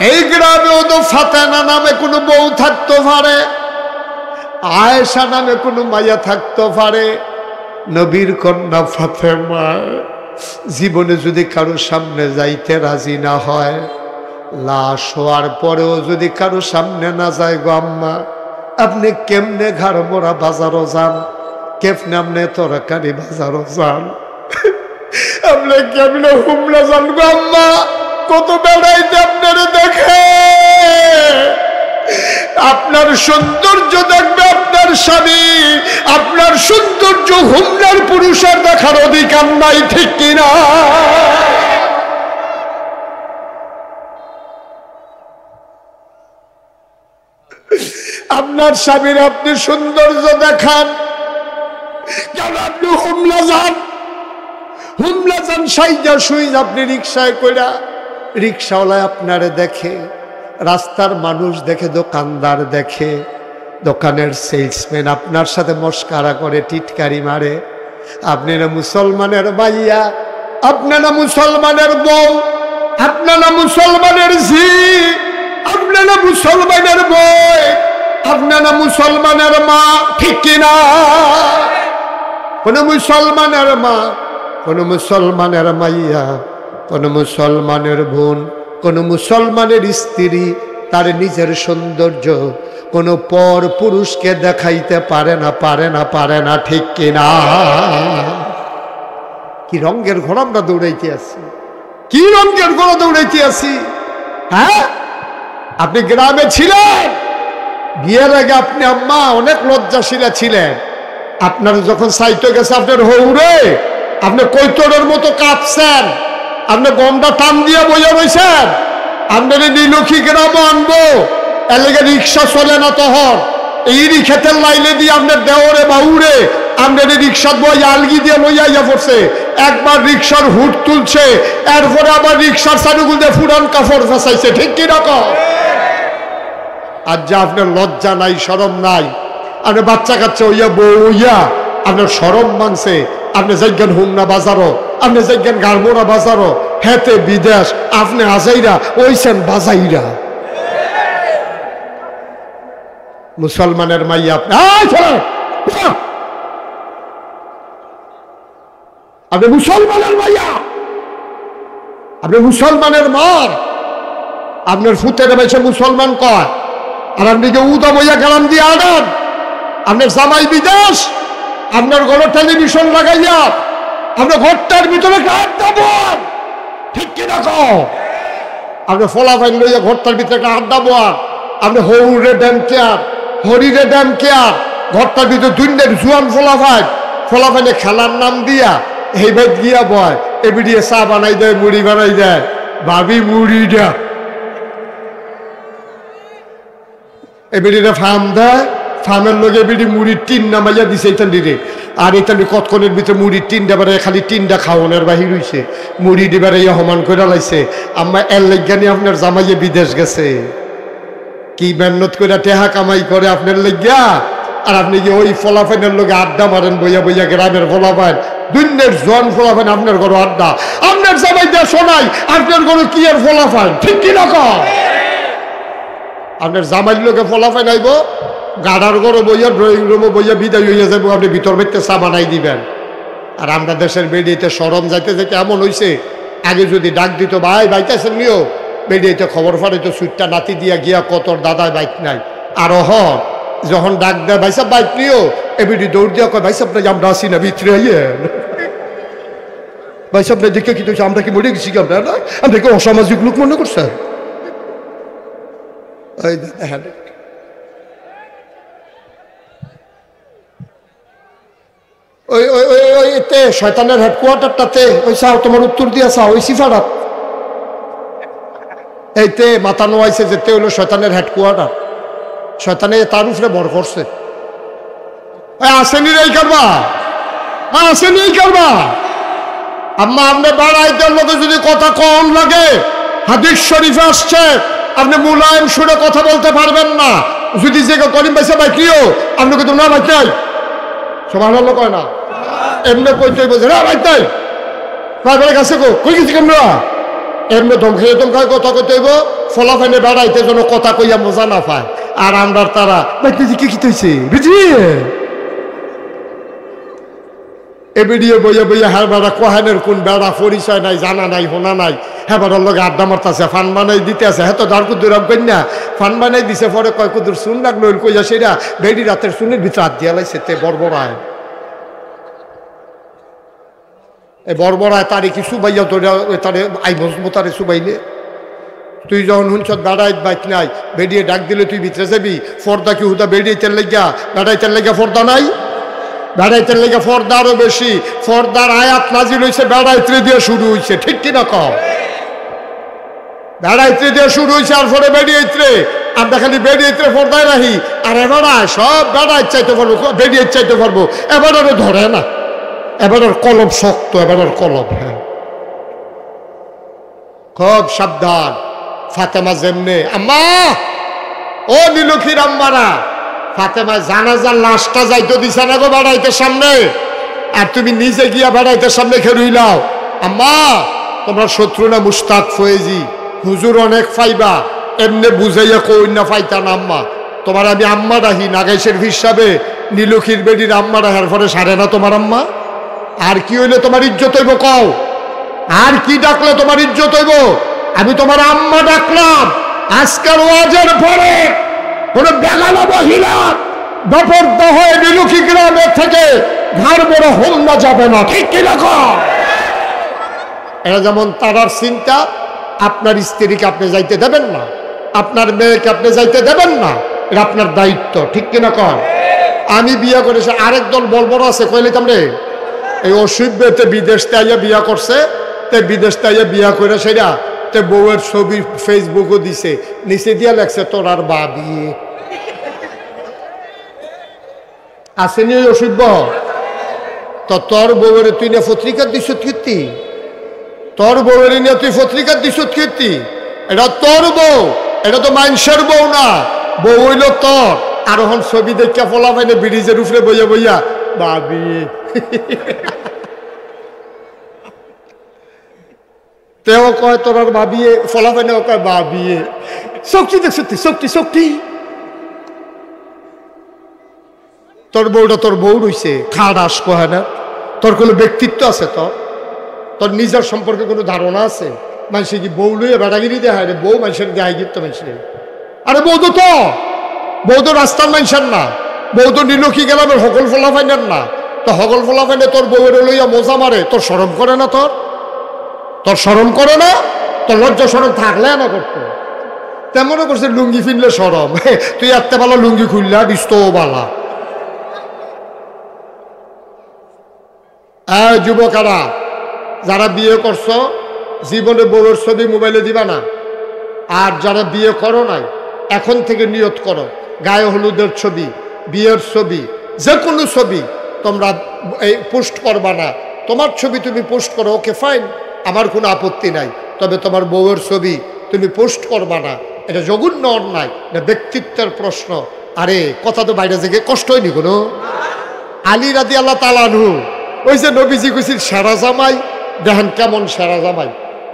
এই গ্রামেও তো ফাতেমা নামে কোনো বউ থাকতে পারে, আয়েশা নামে কোনো মাইয়া থাকতে পারে। নবীর কন্যা ফাতেমা জীবনে যদি কারো সামনে যাইতে রাজি না হয়, লাশ হওয়ার পরেও যদি কারো সামনে না যায় গো আম্মা, আপনি কেমনে ঘাড় মোড়া বাজারও যান, কেমনে আপনি তরকারি বাজারও যান, আপনি কেমনে হুমলা যান গো আম্মা, কত বেড়াইতে আপনারা দেখে। আপনার সৌন্দর্য দেখবে আপনার স্বামী, আপনার সৌন্দর্য হুমলার পুরুষের দেখার অধিকার নাই, ঠিক কিনা? আপনার স্বামীর আপনি সৌন্দর্য দেখান, কেন আপনি হুমলা যান? হুমলা যান সাইজা সুইজ আপনি রিক্সায় কইরা, রিক্সাওয়ালায় আপনারে দেখে, রাস্তার মানুষ দেখে, দোকানদার দেখে, দোকানের সেলসম্যান আপনার সাথে মস্কারা করে, টিটকারি মারে। আপনি না মুসলমানের মাইয়া, আপনি না মুসলমানের বউ, আপনি না মুসলমানের ঝি, আপনি না মুসলমানের বই, আপনি না মুসলমানের মা, ঠিক কিনা? কোন মুসলমানের মা, কোন মুসলমানের মাইয়া, কোন মুসলমানের বোন, কোন মুসলমানের স্ত্রী তার নিজের সৌন্দর্য কোন পর পুরুষকে দেখাইতে পারে না, পারে না, পারে না, ঠিক কিনা? কি রঙের ঘোড়া আমরা দৌড়াইতে আছি, কি রঙের ঘোড়া দৌড়াইতে আছি। হ্যাঁ, আপনি গ্রামে ছিলেন, বিয়ের আগে আপনি আম্মা অনেক লজ্জাশীলা ছিলেন। আপনার যখন সাইতে গেছে আপনার হৌরে, আপনি কৈতরের মতো কাঁপছেন, আপনি গমটা টান দিয়ে বইয়া রয়েছেন। আপনার নীলক্ষী গ্রামও আনবো, এলাকা রিক্সা চলে না, তখন এই রিক্সাতের লাইনে দিয়ে আপনার দেওরে বাউরে আপনার রিক্সা বই আলগি দিয়ে লইয়া পড়ছে। একবার রিক্সার হুট তুলছে, এরপরে আবার রিক্সার চালুগুল দিয়ে ফুরান কাপড় ফেসাইছে, ঠিক কিরকম? আর যা আপনার লজ্জা নাই, শরম নাই, আপনি বাচ্চা কাচ্চা হইয়া বউ হইয়া আপনার শরম মানছে, আপনি যাইজ্ঞান হুমনা বাজারও, আপনি যাইজ্ঞান গাড়মোড়া বাজারও, হেতে বিদেশ, আপনি আজাইরা ওইছেন বাজাইরা। মুসলমানের মাইয়া আপনি মুসলমানের মাইয়া, আপনি মুসলমানের মার, আপনার ফুতের বেছে মুসলমান কয়, আর আপনি যে উদা বইয়া গেলাম দিয়ে আনান, আপনার জামাই বিদেশ, আপনার ঘরে টেলিভিশন লাগাইয়া আপনার ঘরটার ভিতরে আড্ডা বল, ঠিক কিনা? আপনি ফলাফাইন লইয়া ঘরটার ভিতরে একটা আড্ডা বল, আপনি হৌরে ড্যাম কেয়ার, হরিরে ড্যাম কেয়ার, ঘরটার ভিতরে দুইনের জুয়ান ফলাফাইনে খেলার নাম দিয়া এই ভাই গিয়া বয়, এবিডিয়ে চা বানাই দেয়, মুড়ি বানাই দেয়, ভাবি মুড়িটা এবিডিরে ফার্ম দেয়, ফার্মের লোক এবিডি মুড়ির টিন নামাইয়া দিছে এইটান দিরে, আর এইটান কতক্ষণের ভিতরে মুড়ির টিনটা বেড়ে খালি টিনটা খাওয়ানোর বাহির হইছে, মুড়ি ডিবারে হমান করে লাইছে। আম্মা এর লেজ্ঞানি আপনার জামাইয়ে বিদেশ গেছে, কি মেহনত করে টেহা কামাই করে আপনার লেগিয়া, আর আপনি কি ওই ফলাফাইনের লোকে আড্ডা মারেন বইয়া বইয়া, গ্রামের ফলাফাইন দুইনের জন ফলাফাইন আপনার ঘর আড্ডা, আপনার জামাই দেশ শোনাই, আপনার ঘর কি আর ফলাফাইন, ঠিক কি রকম? আপনার জামাইর লোকে ফলাফাইন আইব, গাড়ার ঘরে বইয়া, ড্রয়িং রুমে বইয়া বিদায় হইয়া যাবো, আপনি ভিতর বেঁধতে চা বানাই দিবেন। আর আমরা দেশের বেডিতে সরম যাইতে যাইতে এমন হয়েছে, আগে যদি ডাক দিত ভাই বাইতেছেন নিও, বেডিতে খবর ফাড়াইতো সুইটটা নাতি দিয়া গিয়া কতর দাদায় বাইক নাই, আর যখন ডাক দেয় ভাইসাব বাইক নিও, এবিডি দৌড় দিয়া কয় ভাইসাব না আমরা আসি না ভিতরে আইয়েন, ভাইসাব না দেখে কি তো আমরা কি মরে গেছি, আমরা না আমরা কি অসামাজিক লোক মনে করছেন? ওই দেখেন ওই ওই ওই ওই এতে শয়তানের হেডকোয়ার্টারটাতে, ওই চাও তোমার উত্তর দিয়া চাও, ওই সিফারাত এইতে মাথা নোয়াইছে, যেতে হইলো শয়তানের হেডকোয়ার্টার, শয়তানে তার উপরে বর করছে। আসেনি এই করবা, আসেনি এই করবা। আম্মা আপনি বাড়াইতে লোকে যদি কথা কম লাগে, হাদিস শরীফে আসছে আপনি মুলায়ম সুরে কথা বলতে পারবেন না। যদি যে করিম পাইছে ভাই কিও আপনাকে তোমরা ভাই চাই, সুবহানাল্লাহ কয় না? এমনি কইতে বলছে না ভাই তাই ভাই কাছে কই গেছি কেমন এমনি ধমকায় কথা কইতে হইব ফলাফাইনে বেড়াইতে যেন কথা কইয়া মজা না পায় আর আমরা তারা ভাই তুই কি হয়েছে বুঝলি এ ভিডিও বইয়া বইয়া হ্যাঁ বেড়া কোহানের কোন বেড়া পরিচয় নাই জানা নাই হোনা নাই হ্যাঁ বেড়ার লগে আড্ডা মারতেছে ফান বানাই দিতে আছে হ্যাঁ তো ধর কুদুর কন্যা ফান বানাই দিছে পরে কয় কুদুর শুন লাগলো কইয়া সেটা বেডি রাতের শুনের ভিতরে হাত দিয়া লাইছে তে বড়বড়ায় এই বড়বড়ায় তারে কি সুবাইয়া তোরা তারে আই মজবুতারে সুবাইলে তুই যখন হুঁচত বেড়াইত বাইক নাই বেডিয়ে ডাক দিলে তুই ভিতরে যাবি ফর্দা কি হুদা বেড়িয়ে লেগা বেড়াইতে লেগা ফর্দা নাই বেড়াইতে লেগে ফর্দা আরো বেশি ফর্দার আয়াত নাজিল হয়েছে বেড়াইতে দিয়ে শুরু হয়েছে ঠিক কিনা কম বেড়াইতে দিয়ে শুরু হয়েছে আর পরে বেরিয়েছে আমরা খালি বেরিয়েছে ফর্দায় রাহি আর এবার সব বেড়াই চাইতে পারবো বেরিয়ে চাইতে পারবো এবার আরো ধরে না এবার আর কলম শক্ত এবার আর কলম হ্যাঁ খুব সাবধান ফাতেমা যেমনে আম্মা ও নীলক্ষীর আম্মারা ফাতেমা জানাজার লাশটা যাইতে দিছে না গো বেড়াইতের সামনে আর তুমি নিজে গিয়া বেড়াইতের সামনে খেরুইলাও আম্মা তোমরা শত্রু না মুস্তাক ফয়েজি হুজুর অনেক ফাইবা এমনি বুঝাইয়া কই না ফাইতা না আম্মা তোমার আমি আম্মা রাহি নাগাইশের হিসাবে নীলক্ষীর বেডির আম্মা রাহার পরে সারে না তোমার আম্মা আর কি হইলে তোমার ইজ্জত হইব কও আর কি ডাকলে তোমার ইজ্জত হইব আমি তোমার আম্মা ডাকলাম আজকের ওয়াজের পরে কোন বেগালা মহিলা বেপরদা হয়ে নীলক্ষী গ্রামের থেকে ঘর বড় হোমনা যাবে না ঠিক কিনা এরা যেমন তারার চিন্তা আপনার স্ত্রীকে আপনি যাইতে দেবেন না আপনার মেয়েকে আপনি যাইতে দেবেন না এটা আপনার দায়িত্ব ঠিক কিনা কর আমি বিয়ে করেছি আরেক দল বলবড় আছে কইলে তামরে এই অসুবিধে বিদেশ থেকে বিয়া করছে তে বিদেশ থেকে বিয়া করে সেটা তে বউয়ের ছবি ফেসবুকও দিছে নিচে দিয়া লেখছে তোর আর বা বিয়ে আসেনি ওই অসুবিধ তো তোর বউয়ের তুই না পত্রিকার দিস কীর্তি তোর বউয়ের নিয়ে তুই পত্রিকার দিস কীর্তি এটা তোর বউ এটা তো মানুষের বউ না বউ হইল তোর আর এখন ছবি দেখিয়া ফলা পাইনি ব্রিজের উপরে বইয়া বইয়া বা বিয়ে তেও কয় তোর আর ভাবিয়ে ফলা পাইনি ও কয় বা বিয়ে শক্তি দেখছ তুই শক্তি শক্তি তোর বউটা তোর বউ রইছে খাড়াস কয় না তোর কোনো ব্যক্তিত্ব আছে তোর তোর নিজের সম্পর্কে কোনো ধারণা আছে মানুষে কি বউ লইয়া বেড়াগিরি দেয় রে বউ মানুষের দেয় গিয়ে তো মানুষের আরে বউ তো রাস্তার মানুষের না বউ তো নীলক্ষী গেলামের হকল ফলা ফাইনার না তো হকল ফলা ফাইনে তোর বউয়ের লইয়া মজা মারে তোর শরম করে না তোর শরম করে না তোর লজ্জা শরম থাকলে না করতো তেমনও করছে লুঙ্গি ফিনলে শরম তুই এত ভালো লুঙ্গি খুললা বিস্তো বালা যুবকারা যারা বিয়ে করছো জীবনে বউয়ের ছবি মোবাইলে দিবা না আর যারা বিয়ে করো নাই এখন থেকে নিয়ত করো গায়ে হলুদের ছবি বিয়ের ছবি যে কোনো ছবি তোমরা এই পোস্ট করবা না তোমার ছবি তুমি পোস্ট করো ওকে ফাইন আমার কোনো আপত্তি নাই তবে তোমার বউয়ের ছবি তুমি পোস্ট করবা না এটা জঘন্য অন্যায় এটা ব্যক্তিত্বের প্রশ্ন আরে কথা তো বাইরে থেকে কষ্ট হয়নি কোনো আলী রাদিয়াল্লাহু তাআলা আনহু ওই যে নবীজি কইছিল সেরা জামাই দেখেন কেমন সেরা জামাই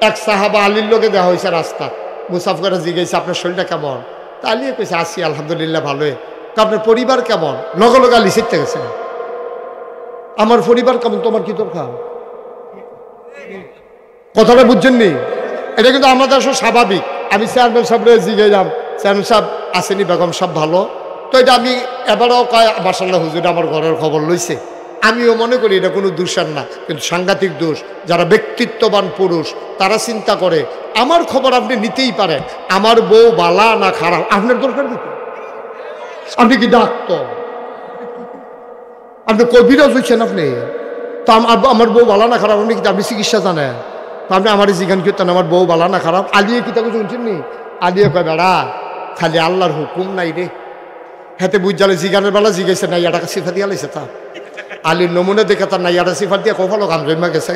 এক সাহাবা আলীর লোকে দেখা হয়েছে রাস্তা মুসাফিরা জিজ্ঞেস আপনার শরীরটা কেমন তা আলী কইছে আছি আলহামদুলিল্লাহ ভালোই আপনার পরিবার কেমন লগে লগে আলী শিখতে গেছে আমার পরিবার কেমন তোমার কি দরকার কথাটা বুঝছেন নি এটা কিন্তু আমাদের আসলে স্বাভাবিক আমি চেয়ারম্যান সাহেবরে জিজ্ঞাসলাম চেয়ারম্যান সাহেব আসেনি বেগম সাহেব ভালো তো এটা আমি এবারও কয় মাশাআল্লাহ হুজুর আমার ঘরের খবর লইছে আমিও মনে করি এটা কোনো দোষের না কিন্তু সাংঘাতিক দোষ যারা ব্যক্তিত্ববান পুরুষ তারা চিন্তা করে আমার খবর আপনি নিতেই পারেন আমার বউ বালা না খারাপ আপনার দরকার দিতে আপনি কি ডাক্তার আপনি কবিরাজ হচ্ছেন আপনি তো আমার বউ বালা না খারাপ আপনি কি আপনি চিকিৎসা জানেন তো আপনি আমার জিজ্ঞান করতেন আমার বউ বালা না খারাপ আলিয়ে কি তাকে শুনছেন নি আলিয়ে কয় বেড়া খালি আল্লাহর হুকুম নাই রে হাতে বুঝ জালে জিগানের বেলা জিগাইছে না ইয়াটাকে সিফা দিয়া লাইছে তা আলীর নমুনা দেখে তার না ইয়াটা সিফার দিয়া কফালো কাম জমা গেছে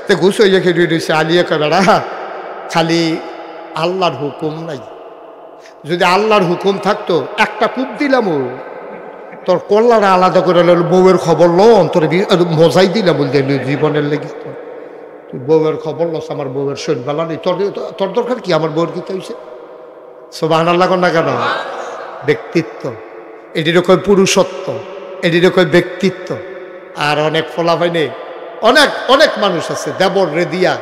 তো ঘুষ হইয়া খেয়ে দিয়েছে আলিয়ে কয় বেড়া খালি আল্লাহর হুকুম নাই যদি আল্লাহর হুকুম থাকতো একটা কূপ দিলাম তোর কল্লারা আলাদা করে বউয়ের খবর লন তোর মজাই দিলা বলতে জীবনের লেগে তুই বউয়ের খবর লস আমার বউয়ের শরীর ভালো নেই তোর দরকার কি আমার বউয়ের কি হয়েছে সুবহানাল্লাহ না কেন ব্যক্তিত্ব এটিরও কই পুরুষত্ব এটিরও কই ব্যক্তিত্ব আর অনেক ফলাফাই নেই অনেক অনেক মানুষ আছে দেবর রে দিয়া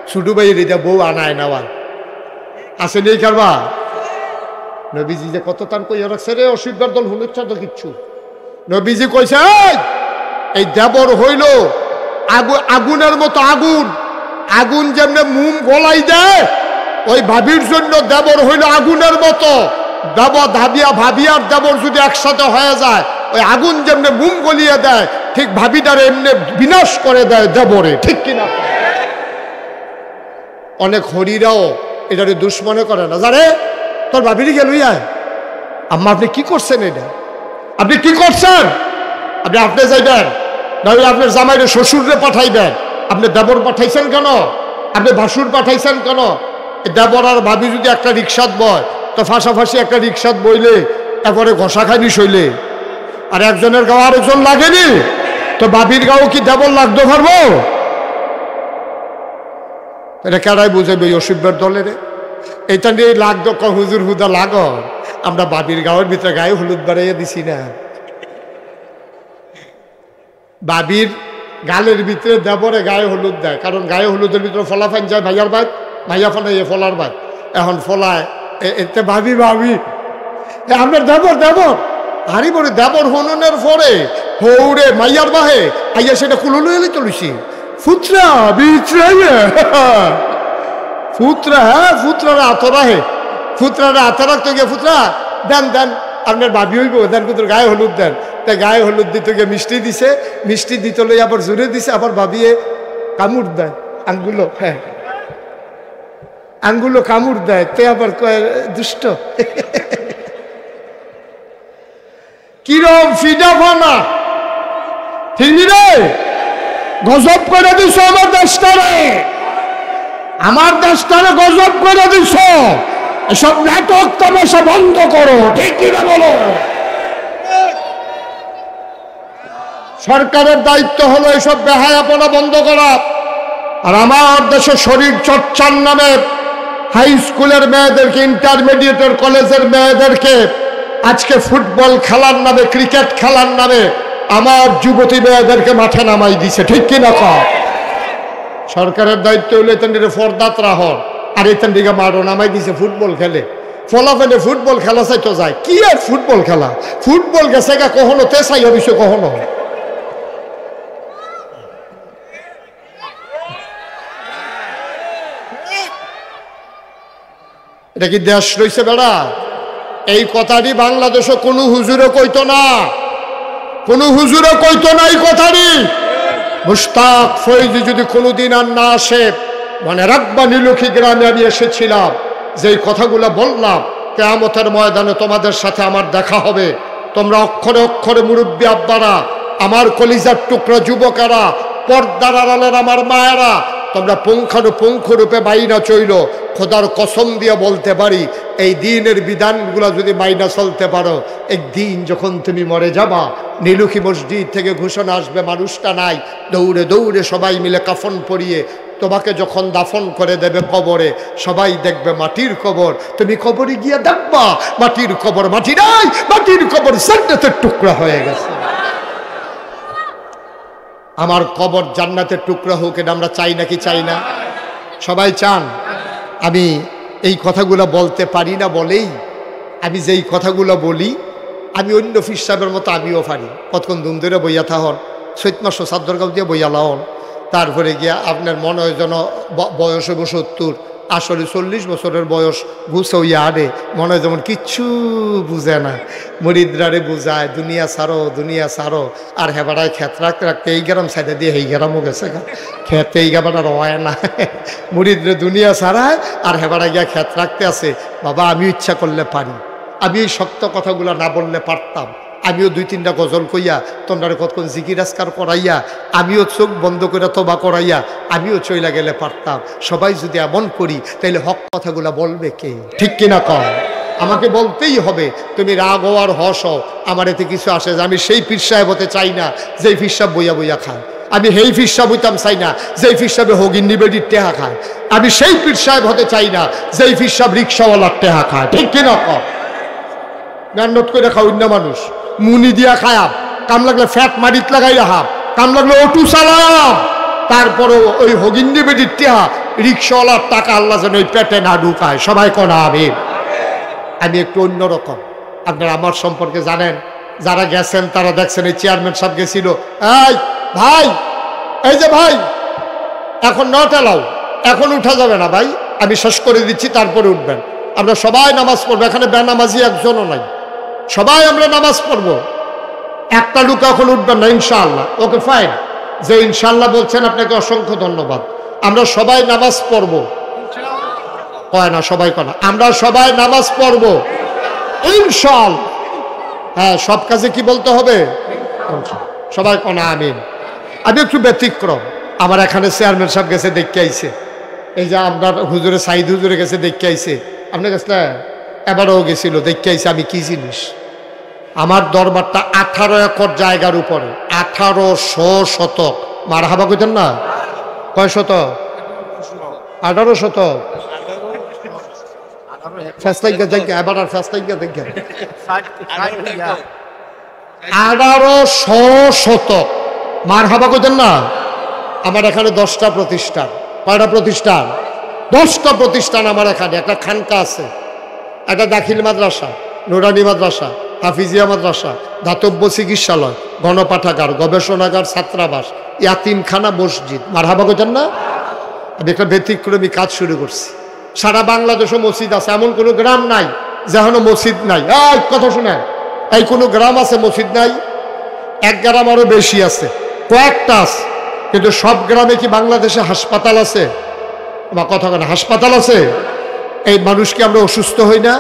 ছোট ভাই রে দিয়া বউ আনায় নেওয়া আছে নেই কারবা নবীজি যে কত তান কইয়া রাখছে রে অসুবিধার দল হুলুচ্ছা তো কিচ্ছু নবীজি কইছে এই দেবর হইল আগুনের মতো আগুন আগুন যেমনে মুম গলাই দেয় ওই ভাবির জন্য দেবর হইল আগুনের মতো ভাবিয়ার দেবর যদি একসাথে হয়ে যায় ওই আগুন যেমনে মুম গলিয়ে দেয় ঠিক ভাবিটার এমনি বিনাশ করে দেয় দেবরে ঠিক কিনা অনেক হরিরাও এটারে দুশ্মনে করে না জানে তোর ভাবিরই গেল আম্মা আপনি কি করছেন এটা আপনি কি করছেন আপনি যাইবেন নইলে আপনার জামাইরে শ্বশুরে পাঠাইবেন আপনি দেবর পাঠাইছেন কেন আপনি ভাসুর পাঠাইছেন কেন দেবর আর ভাবি যদি একটা রিক্সাত বয় তো ফাঁসাফাঁসি একটা রিক্সাত বইলে এরপরে ঘষা খাইনি শৈলে আর একজনের গাও আরেকজন লাগেনি তো ভাবির গাও কি দেবর লাগতে পারবো এটা কেডাই বুঝাবে অসুবিধার দলের এটা নিয়ে লাগতো হুজুর হুদা লাগ আমরা বাবির গাঁয়ের ভিতরে গায়ে হলুদ বাড়াইয়া দিছি না বাবির গালের ভিতরে দেবরে গায়ে হলুদ দেয় কারণ গায়ে হলুদের ভিতরে ফলাফান যায় ভাইয়ার বাদ ভাইয়া ফলাইয়ে ফলার বাদ এখন ফলায় এতে ভাবি আপনার দেবর হারি বলে দেবর হননের পরে হৌরে মাইয়ার বাহে আইয়া সেটা কুলুলু এলে চলিছি ফুতরা ফুতরারা আতরাহে ফুতরারা আতর রাখতে গিয়ে ফুতরা দেন আপনার ভাবি হইব দেন কুতুর গায়ে হলুদ দেন তাই গায়ে হলুদ দিতে গিয়ে মিষ্টি দিছে মিষ্টি দিতে লই আবার জোরে দিছে আবার ভাবিয়ে কামড় দেয় আঙ্গুলো কামড় দেয় তে আবার দুষ্ট কিরম ফিডা ফানা ঠিক রে গজব করে দিছ আমার দেশটারে গজব করে দিছ এসব নাটক তামাশা বন্ধ করো ঠিক কিনা বলো সরকারের দায়িত্ব হলো এসব বেহায়াপনা বন্ধ করা আর আমার দেশে শরীর চর্চার নামে হাই স্কুলের মেয়েদেরকে ইন্টারমিডিয়েটের কলেজের মেয়েদেরকে আজকে ফুটবল খেলার নামে ক্রিকেট খেলার নামে আমার যুবতী মেয়েদেরকে মাঠে নামাই দিছে ঠিক কিনা কর সরকারের দায়িত্ব হইলে এখানে ফরদাত রাহর আর এখান থেকে মারো নামাই দিছে ফুটবল খেলে ফলাফেলে ফুটবল খেলা চাইতো যায় কি আর ফুটবল খেলা ফুটবল গেছে গা কখনো তেসাই হবিছে কখনো এটা কি দেশ রয়েছে বেড়া এই কথাটি বাংলাদেশে কোনো হুজুরে কইতো না এই কথাটি মুশতাক ফৈজি যদি কোনোদিন আর না আসে মানে রাখবা নীলক্ষী গ্রামে আমি এসেছিলাম যেই কথাগুলো বললাম কিয়ামতের ময়দানে তোমাদের সাথে আমার দেখা হবে তোমরা অক্ষরে অক্ষরে মুরব্বী আব্বারা আমার কলিজার টুকরা যুবকেরা পর্দার আড়ালের আমার মায়েরা তোমরা পুঙ্খানুপুঙ্খ রূপে বাইনা চইল খোদার কসম দিয়ে বলতে পারি এই দিনের বিধানগুলো যদি বাইনা চলতে পারো একদিন যখন তুমি মরে যাবা নীলক্ষী মসজিদ থেকে ঘোষণা আসবে মানুষটা নাই দৌড়ে দৌড়ে সবাই মিলে কাফন পরিয়ে তোমাকে যখন দাফন করে দেবে কবরে সবাই দেখবে মাটির কবর তুমি কবরে গিয়ে দেখবা মাটির কবর মাটি নাই মাটির কবর জান্নাতের টুকরা হয়ে গেছে আমার কবর জান্নাতের টুকরা হোক এটা আমরা চাই নাকি চাই না সবাই চান আমি এই কথাগুলো বলতে পারি না বলেই আমি যেই কথাগুলো বলি আমি অন্য ফির সাহেবের মতো আমিও পারি কতক্ষণ ধুম ধরে বইয়া থাহন চৈত মাস সাদ্দরগাঁও দিয়ে বইয়া লাহন তারপরে গিয়া আপনার মনে হয় যেন বয়স হইব 70 আসলে 40 বছরের বয়স গুছে হইয়া আরে মনে হয় যেমন কিচ্ছু বুঝে না মুরিদরারে বুঝায় দুনিয়া ছাড়ো আর হেবাড়ায় ক্ষেত রাখতে রাখতে এই গ্রাম সাইডে দিয়ে এই গ্রামও গেছে খেতে এই গাবাটার হয় না মুরিদরে দুনিয়া ছাড়ায় আর হেবাড়ায় গিয়া ক্ষেত রাখতে আছে বাবা আমিও ইচ্ছা করলে পারি আমি এই শক্ত কথাগুলো না বললে পারতাম আমিও 2-3টা গজল কইয়া তোমরা কতক্ষণ জিকির আজকার করাইয়া আমিও চোখ বন্ধ করে তোবা করাইয়া আমিও চইলা গেলে পারতাম সবাই যদি এমন করি তাইলে হক কথাগুলা বলবে কে ঠিক কিনা কম আমাকে বলতেই হবে। তুমি রাগ হও আর হস হও, আমার এতে কিছু আসে যায়। আমি সেই পীর সাহেব হতে চাই না যেই পীর সাহেব বইয়া বইয়া খায়। আমি সেই পীর সাহেব হইতাম চাই না যেই পীর সাহেবে হগিন নিবেদির টেহা খায়। আমি সেই পীর সাহেব হতে চাই না যেই পীর সাহেব রিক্সাওয়ালার টেহা খায়। ঠিক কিনা কম মেহনত করে খাও অন্য মানুষ মুনি দিয়া খায়াব, কাম লাগলে ফ্যাট মারিত লাগাই রাহাব, কাম লাগলে অটু চালায়াম, তারপরও ওই হগিন নিবেদির টেহা রিক্সাওয়ালার টাকা আল্লাহ যেন ওই পেটে না ঢুকায়। সবাই কোনা আমি একটু অন্যরকম। আপনারা আমার সম্পর্কে জানেন, যারা গেছেন তারা দেখছেন এই চেয়ারম্যান সাহেব গেছিল, এই ভাই, এই যে ভাই এখন নট এলাও, এখন উঠা যাবে না ভাই, আমি শেষ করে দিচ্ছি তারপরে উঠবেন। আমরা সবাই নামাজ পড়বো, এখানে বেনামাজি একজনও নাই, সবাই আমরা নামাজ পড়বো। একটা লোক এখন উঠবেন না ইনশাআল্লাহ। ওকে ফাইন, যে ইনশাআল্লাহ বলছেন আপনাকে অসংখ্য ধন্যবাদ। আমরা সবাই নামাজ পড়বো, কয় না সবাই কয় না, আমরা সবাই নামাজ পড়বো ইনশাআল্লাহ। হ্যাঁ, সব কাজে কি বলতে হবে? সবাই কয় না আমিন। আমি একটু ব্যতিক্রম, আমার এখানে চেয়ারম্যান সাহেব গেছে দেখতে আইছে, এই যে আপনার হুজুরে সাইদ হুজুরে গেছে দেখতে আইছে, আপনি গেছিলেন এবারও গেছিল দেখতে আইছে। আমি কি জিনিস, আমার দরবারটা 18 একর জায়গার উপরে, 1800 শতক। মার হাবা কইতেন না, কয় শতক? 18 শতক। ফেসলাইগা জায়গা এবার আর ফেসলাইগা দেখে 1800 শতক। মার হাবা কইতেন না। আমার এখানে 10টা প্রতিষ্ঠান। কয়টা প্রতিষ্ঠান? 10টা প্রতিষ্ঠান আমার এখানে। একটা খানকা আছে, একটা দাখিল মাদ্রাসা, নুরানি মাদ্রাসা, হাফিজিয়া মাদ্রাসা, দাতব্য চিকিৎসালয়, গণপাঠাগার, গবেষণাগার, ছাত্রাবাস, ইয়াতিমখানা, মসজিদ। মার হাবা কইতেন না। আমি একটা ব্যতিক্রমী কাজ শুরু করছি। সারা বাংলাদেশে মসজিদ আছে, এমন কোনো গ্রাম নাই যেখানে মসজিদ নাই। এই কথা শুনেন, এই কোনো গ্রাম আছে মসজিদ নাই? এক গ্রাম আরো বেশি আছে, কয়েকটা আছে, কিন্তু সব গ্রামে কি বাংলাদেশে হাসপাতাল আছে? বা কথা কেন, হাসপাতাল আছে? এই মানুষকে আমরা অসুস্থ হই না?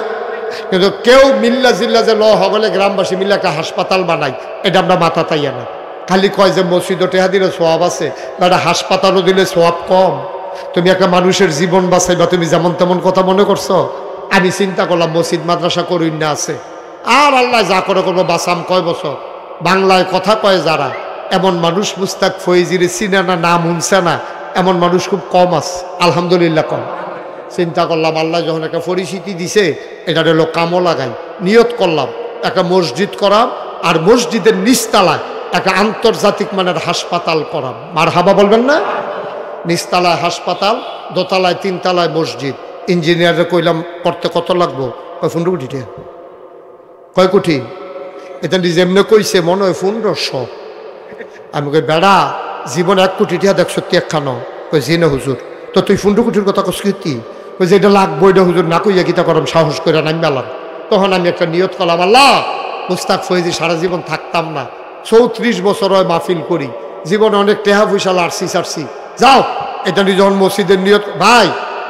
কিন্তু কেউ মিল্লা জিল্লা যে হগলে গ্রামবাসী মিল্লা একটা হাসপাতাল বানাই, এটা আমরা মাথা তাইয়া না। খালি কয় যে মসজিদও টেহা দিলে সোয়াব আছে, বা একটা হাসপাতালও দিলে সোয়াব কম। তুমি একটা মানুষের জীবন বাঁচাই বা তুমি যেমন তেমন কথা মনে করছো। আমি চিন্তা করলাম মসজিদ মাদ্রাসা করুন না আছে, আর আল্লাহ যা করে করবো, বাঁচাম কয় বছর। বাংলায় কথা কয় যারা, এমন মানুষ মুস্তাক ফৈজির চিনে না, নাম শুনছে না, এমন মানুষ খুব কম আছে, আলহামদুলিল্লাহ কম। চিন্তা করলাম আল্লাহ যখন একটা পরিচিতি দিছে, এটা হলো কামও লাগাই। নিয়ত করলাম একটা মসজিদ করাম, আর মসজিদের নিচতলায় একটা আন্তর্জাতিক মানের হাসপাতাল করাম। মার হাবা বলবেন না? নিচতলায় হাসপাতাল, দোতলায় 3 তলায় মসজিদ। ইঞ্জিনিয়ারে কইলাম করতে কত লাগবো? 15 কোটি টাকা। কয় কোটি? এটা যেমনি কইছে মনে হয় 1500। আমি কই বেড়া, জীবন 1 কোটি টাকা দেখছো একখানো? কই জি না হুজুর। তো তুই 15 কোটির কথা কস কি? ওই যে এটা লাগবো, এটা হুজুর না কইয়া কিতা করম, সাহস করে নামি পেলাম। তখন আমি একটা নিয়ত করলাম, আল্লাহ মুস্তাক ফৈজি সারা জীবন থাকতাম না, 34 বছর হয় মাহফিল করি, জীবনে অনেক টেহা পয়সা লাড়ছি সারছি, যাও এটা নিয়ে যখন মসজিদের নিয়ত। ভাই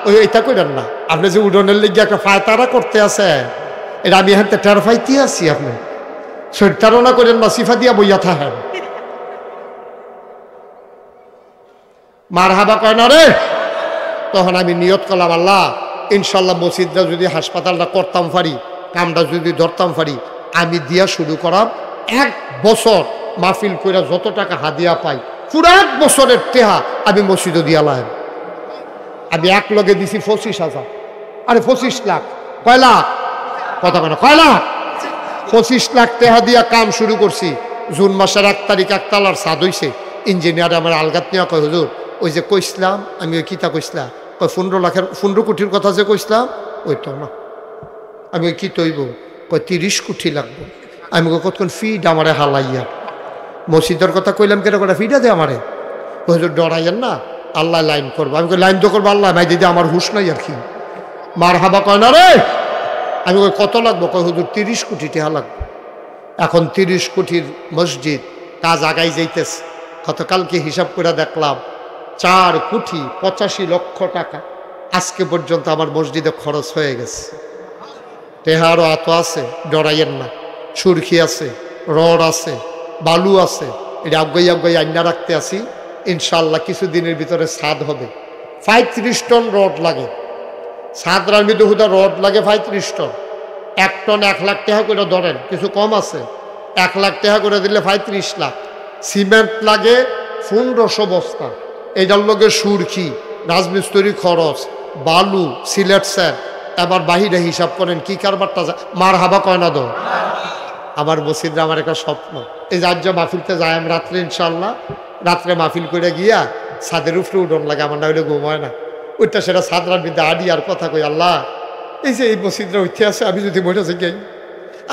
ওই এটা কইলেন না, আপনি যে উডনের লেগে একটা ফায়তারা করতে আছে, এটা আমি এখান থেকে টের ফাইতে আছি। আপনি শরীরতারণা করেন না, সিফা দিয়া বইয়া থাকেন। মার হাবা কয় না রে। তখন আমি নিয়ত করলাম, আল্লাহ ইনশাল্লাহ মসজিদটা যদি হাসপাতালটা করতাম পারি, কামটা যদি ধরতাম পারি, আমি দিয়া শুরু করাম। 1 বছর মাহফিল করে যত টাকা হাদিয়া পাই, পুরো 1 বছরের টেহা আমি মসজিদে দিয়া লাইন। আমি এক লগে দিছি 25,000। আরে 25 লাখ। কয় লাখ? কথা কেন, কয় লাখ? 25 লাখ টেহা দিয়া কাম শুরু করছি। জুন মাসের 1 তারিখ একতলার ছাদ হইছে। ইঞ্জিনিয়ার আমার আলগাত নিয়ে কয়, হুজুর ওই যে কইসলাম, আমি ওই কিতা কইসলাম, কয় 15 কোটির কথা যে কইসলাম ওই তো না। আমি ওই কি তৈব? কয় 30 কোটি লাগবে। আমি কতক্ষণ ফিড আমারে হালাইয়া মসজিদের কথা কইলাম, কেন কটা ফিডা দে আমারে। হুজুর ডরাইয়েন না, আল্লাহ লাইন করবো। আমি লাইন তো করবো আল্লাহ, ভাই দিদি আমার হুশ নাই আর কি। মার হাবা কয় না রে। আমি কই কত লাগবো? কয় হুজুর 30 কোটি টাকা লাগবে। এখন 30 কোটির মসজিদ, কাজ আগাই যাইতেছে। গতকালকে হিসাব করে দেখলাম 4 কোটি 85 লক্ষ টাকা আজকে পর্যন্ত আমার মসজিদে খরচ হয়ে গেছে। টেহারও আতো আছে, ডরাইয়েন না। সুরখি আছে, রড আছে, বালু আছে, এটা আগাই আগাই আইনা রাখতে আসি। ইনশাল্লাহ কিছুদিনের ভিতরে ছাদ হবে। 35 টন রড লাগে ছাদরার মধ্যে, হুদা রড লাগে 35 টন। 1 টন 1 লাখ টাকা করে ধরেন, কিছু কম আছে, 1 লাখ টাকা করে দিলে 35 লাখ। সিমেন্ট লাগে 1500 বস্তা, এইটার লগে সুরকি, রাজমিস্ত্রি খরচ, বালু, সিলেট স্যার, এবার বাহিরে হিসাব করেন কি কারবারটা মার হাবা কয় না দো। আমার মসজিদরা আমার একটা স্বপ্ন, এই রাজ্য মাহফিলতে যাই আমি রাত্রে, ইনশাল্লাহ রাত্রে মাহফিল করে গিয়া ছাদের উপরে উঠন লাগে, আমার না হইলে ঘুম হয় না। ওইটা সেটা ছাদরার বিদ্যা আডি আর কথা কই, আল্লাহ এই যে এই মসজিদরা উঠে আছে, আমি যদি মরে যাই,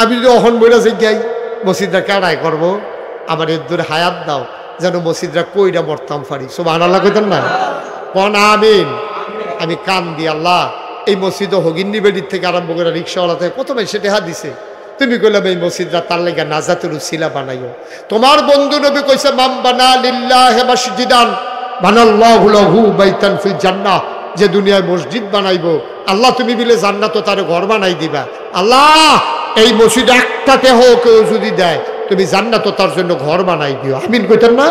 আমি যদি অহন মরে যাই, মসজিদরা কারাই করবো, আমার এর দূরে হায়াত দাও যেন মসজিদরা কইরা মরতাম পারি। সুবহানাল্লাহ কইতেন না? কোন আমিন। আমি কান দি, আল্লাহ এই মসজিদ হগিন্নি বেডির থেকে আরম্ভ করে রিক্সাওয়ালা থেকে কত মানুষ টেহা দিছে, তুমি কইলাম এই মসজিদরা তার লেগে নাজাতুল উসিলা বানাইও। তোমার বন্ধু নবী কইছে মাম বানা লিল্লাহি মাসজিদান বানাল্লাহু লাহু বাইতান ফিল জান্নাহ, যে দুনিয়ায় মসজিদ বানাইবো আল্লাহ তুমি মিলে জান্নাত তার ঘর বানাই দিবা। আল্লাহ এই মসজিদ একটাতে হোক কেউ যদি দেয়, তুমি জান্নাত তার জন্য ঘর বানাই দিও। আমিন কইতেন না?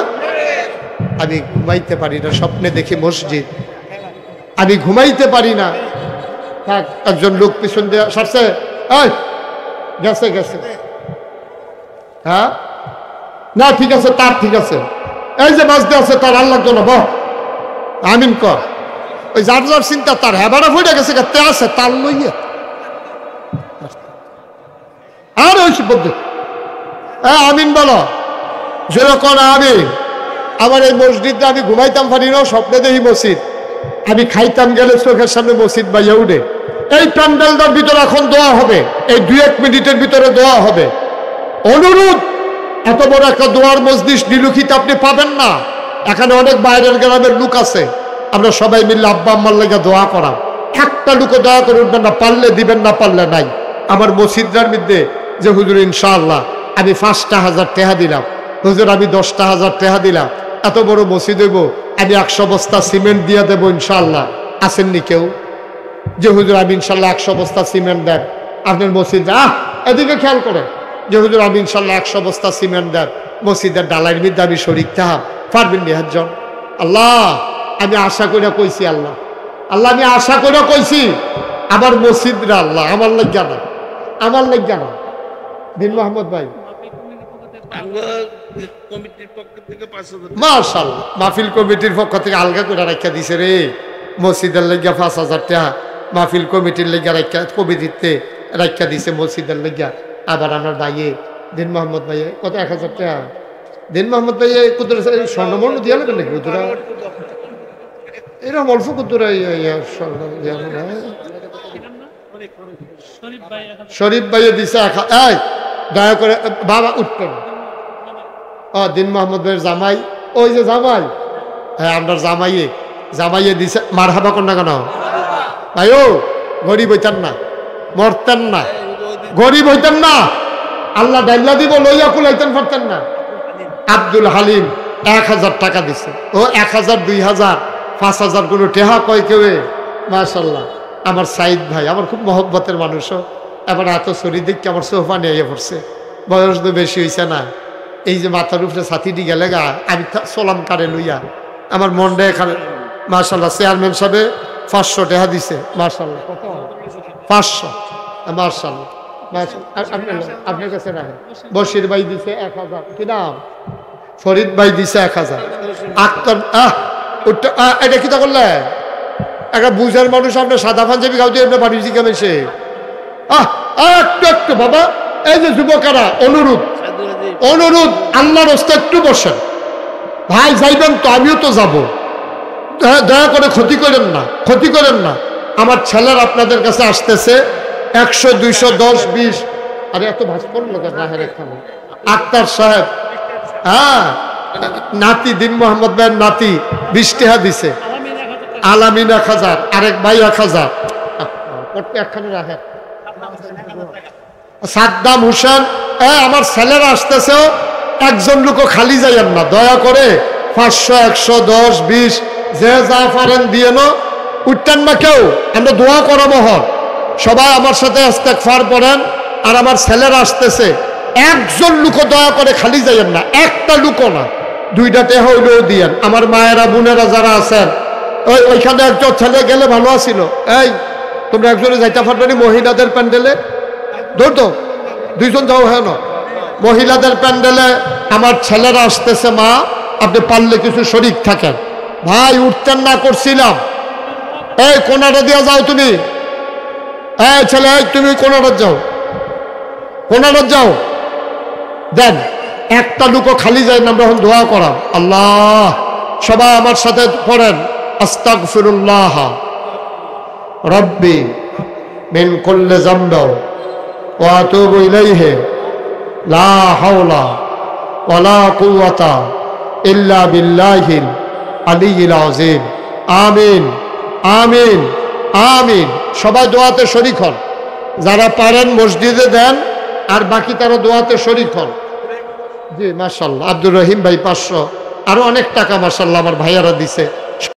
আমি ঘুমাইতে পারি না, স্বপ্নে দেখি মসজিদ, আমি ঘুমাইতে পারি না। থাক, একজন লোক পিছন দিয়ে সারছে, গেছে গেছে, হ্যাঁ না ঠিক আছে, তার ঠিক আছে, এই যে বাজতে আছে তার আল্লাহ জন্য বহ আমিন কর। ওই যার যার চিন্তা তার হেবারা ফুটে গেছে, তে আছে তার লইয়া আর ওই বলতে আমিন বলো, যেরকম আমিন। আমার এই মসজিদে আমি ঘুমাইতাম পারি না, স্বপ্নে দেখি মসজিদ, আমি খাইতাম গেলে চোখের সামনে মসজিদ বাইয়া উঠে। এই প্যান্ডেলটার ভিতরে এখন দোয়া হবে, এই 2-1 মিনিটের ভিতরে দোয়া হবে। অনুরোধ, এত বড় একটা দোয়ার মজলিস নিলুখিত আপনি পাবেন না। এখানে অনেক বাইরের গ্রামের লোক আছে, আমরা সবাই মিললে আব্বা আম্মার লেগে দোয়া করা। একটা লোকও দোয়া করে উঠবেন না, পারলে দিবেন, না পারলে নাই। আমার মসজিদটার মধ্যে যে হুজুর ইনশাআল্লাহ আমি 5,000 টাকা দিলাম, হুজুর আমি 10,000 টাকা দিলাম, এত বড় মসজিদ হইব, আমি 100 বস্তা সিমেন্ট দিয়ে দেবো ইনশাআল্লাহ। আসেননি কেউ যে হুজুর আমি ইনশাল্লাহ 100 বস্তা সিমেন্ট দেন আপনার মসজিদে? এদিকে খেয়াল করে যে হুজুর আমি ইনশাল্লাহ 100 বস্তা সিমেন্ট দেন মসজিদের ডালাইয়ের মধ্যে আমি শরীক থাকা পারবেন নি একজন? আল্লাহ আমি আশা করে কইছি, আল্লাহ আল্লাহ আমি আশা করে কইছি আমার মসজিদরা আল্লাহ আমার লাগিয়া না, আমার লাগিয়া না। দিন মোহাম্মদ ভাই মাশাআল্লাহ মাহফিল কমিটির পক্ষ থেকে আলগা করে রাখা দিছে রে, মসজিদের লেগিয়া 5,000 টাকা মাহফিল কমিটির লেগিয়া রাখা, কমিটিতে রাখা দিছে মসজিদের লেগিয়া। আবার আমার ভাইয়ে দিন মোহাম্মদ ভাইয়ে কত 1,000 টাকা দিন মোহাম্মদ ভাইয়ে কুদুরা স্বর্ণবর্ণ দিয়া লাগবে নাকি? কুদুরা এরকম অল্প কুদুরা শরীফ ভাইয়ে দিছে। এই দয়া করে বাবা উঠতেন দিন মোহাম্মদ ভাইয়ের জামাই, ওই যে জামাই, হ্যাঁ আপনার জামাইয়ে দিছে। মার হাবা কর না কেন ভাই? ও গরিব হইতেন না, মরতেন না, গরিব হইতেন না, আল্লাহ ডাইল্লা দিব লইয়া কুলাইতেন পারতেন না। আব্দুল হালিম 1,000 টাকা দিছে, ও 1,000 2,000 5,000 কোনো টেহা কয় কেউ? মাশাল্লাহ আমার সাইদ ভাই আমার খুব মহব্বতের মানুষও, এবার এত শরীর দেখে আমার সোফা নিয়ে পড়ছে, বয়স তো বেশি হয়েছে না। এই যে মাথার উপরে ছাতিটি গেলে গা আমি সোলাম কারে লইয়া আমার মনটা এখানে। মাশাল্লাহ চেয়ারম্যান সাহেবে 500 টাকা দিছে, মাশাল্লাহ কত 500, মাশাল্লাহ আপনার কাছে রাখেন। বশির ভাই দিছে 1,000, কি নাম? ফরিদ ভাই দিছে 1,000। আক্তার এটা কি তা করলে একটা বুঝার মানুষ আপনার সাদা পাঞ্জাবি খাও দিয়ে আপনার বাড়ির জিজ্ঞাসা সে একটু একটু বাবা, এই যে যুবকেরা অনুরোধ অনুরোধ আল্লাহর রাস্তায় একটু বসেন ভাই, যাইবেন তো আমিও তো যাব, দয়া করে ক্ষতি করেন না, ক্ষতি করেন না। আমার ছেলের আপনাদের কাছে আসতেছে 100 200 10 20। আরে এত ভাস্কর লোক রাহের এখানে আক্তার সাহেব, হ্যাঁ নাতি দিন মোহাম্মদ ভাইয়ের নাতি 20 টাকা দিছে, আলামিন 1,000, আরেক ভাই 1,000 একখানে রাখেন। সাদ্দাম হোসেন, আমার ছেলেরা আসতেছে, একজন লোকও খালি যাইয়েন না, দয়া করে 500 100 10 20 যে যা পারেন দিয়ে নো, উঠতেন না কেউ, আমরা দোয়া করাবো হন সবাই আমার সাথে ইস্তেগফার পড়েন। আর আমার ছেলেরা আসতেছে, একজন লোকও দয়া করে খালি যাইয়েন না, একটা লোকও না, 2টা টেহা হইলেও দিয়েন। আমার মায়েরা বোনেরা যারা আছেন ওইখানে একজন ছেলে গেলে ভালো আছিল, এই তোমরা একজনে যাইতে পারবে মহিলাদের প্যান্ডেলে? ধর তো, দুইজন যাও। হ্যাঁ না, মহিলাদের প্যান্ডেলে আমার ছেলেরা আসতেছে, মা আপনি পারলে কিছু শরীক থাকেন। ভাই উঠতেন না, করছিলাম। এই কোনাটা দিয়া যাও তুমি, এই ছেলে তুমি কোনাটা যাও, কোনাটা যাও। দেন একটা লুকো খালি যায় না, আমরা এখন দোয়া করাম। আল্লাহ, সবাই আমার সাথে পড়েন, আস্তাগফিরুল্লাহ রব্বি মিন কুল্লি যামবি ওয়া আতুবু ইলাইহি লা হাওলা ওয়ালা কুওয়াতা ইল্লা বিল্লাহিল আলিয়্যিল আযীম। আমিন আমিন আমিন। সবাই দোয়াতে শরীক হন, যারা পারেন মসজিদে দেন, আর বাকি তারা দোয়াতে শরীক হন। জি মাশাআল্লাহ, আব্দুর রহিম ভাই 500, আরো অনেক টাকা মাশাআল্লাহ আমার ভাইয়ারা দিছে।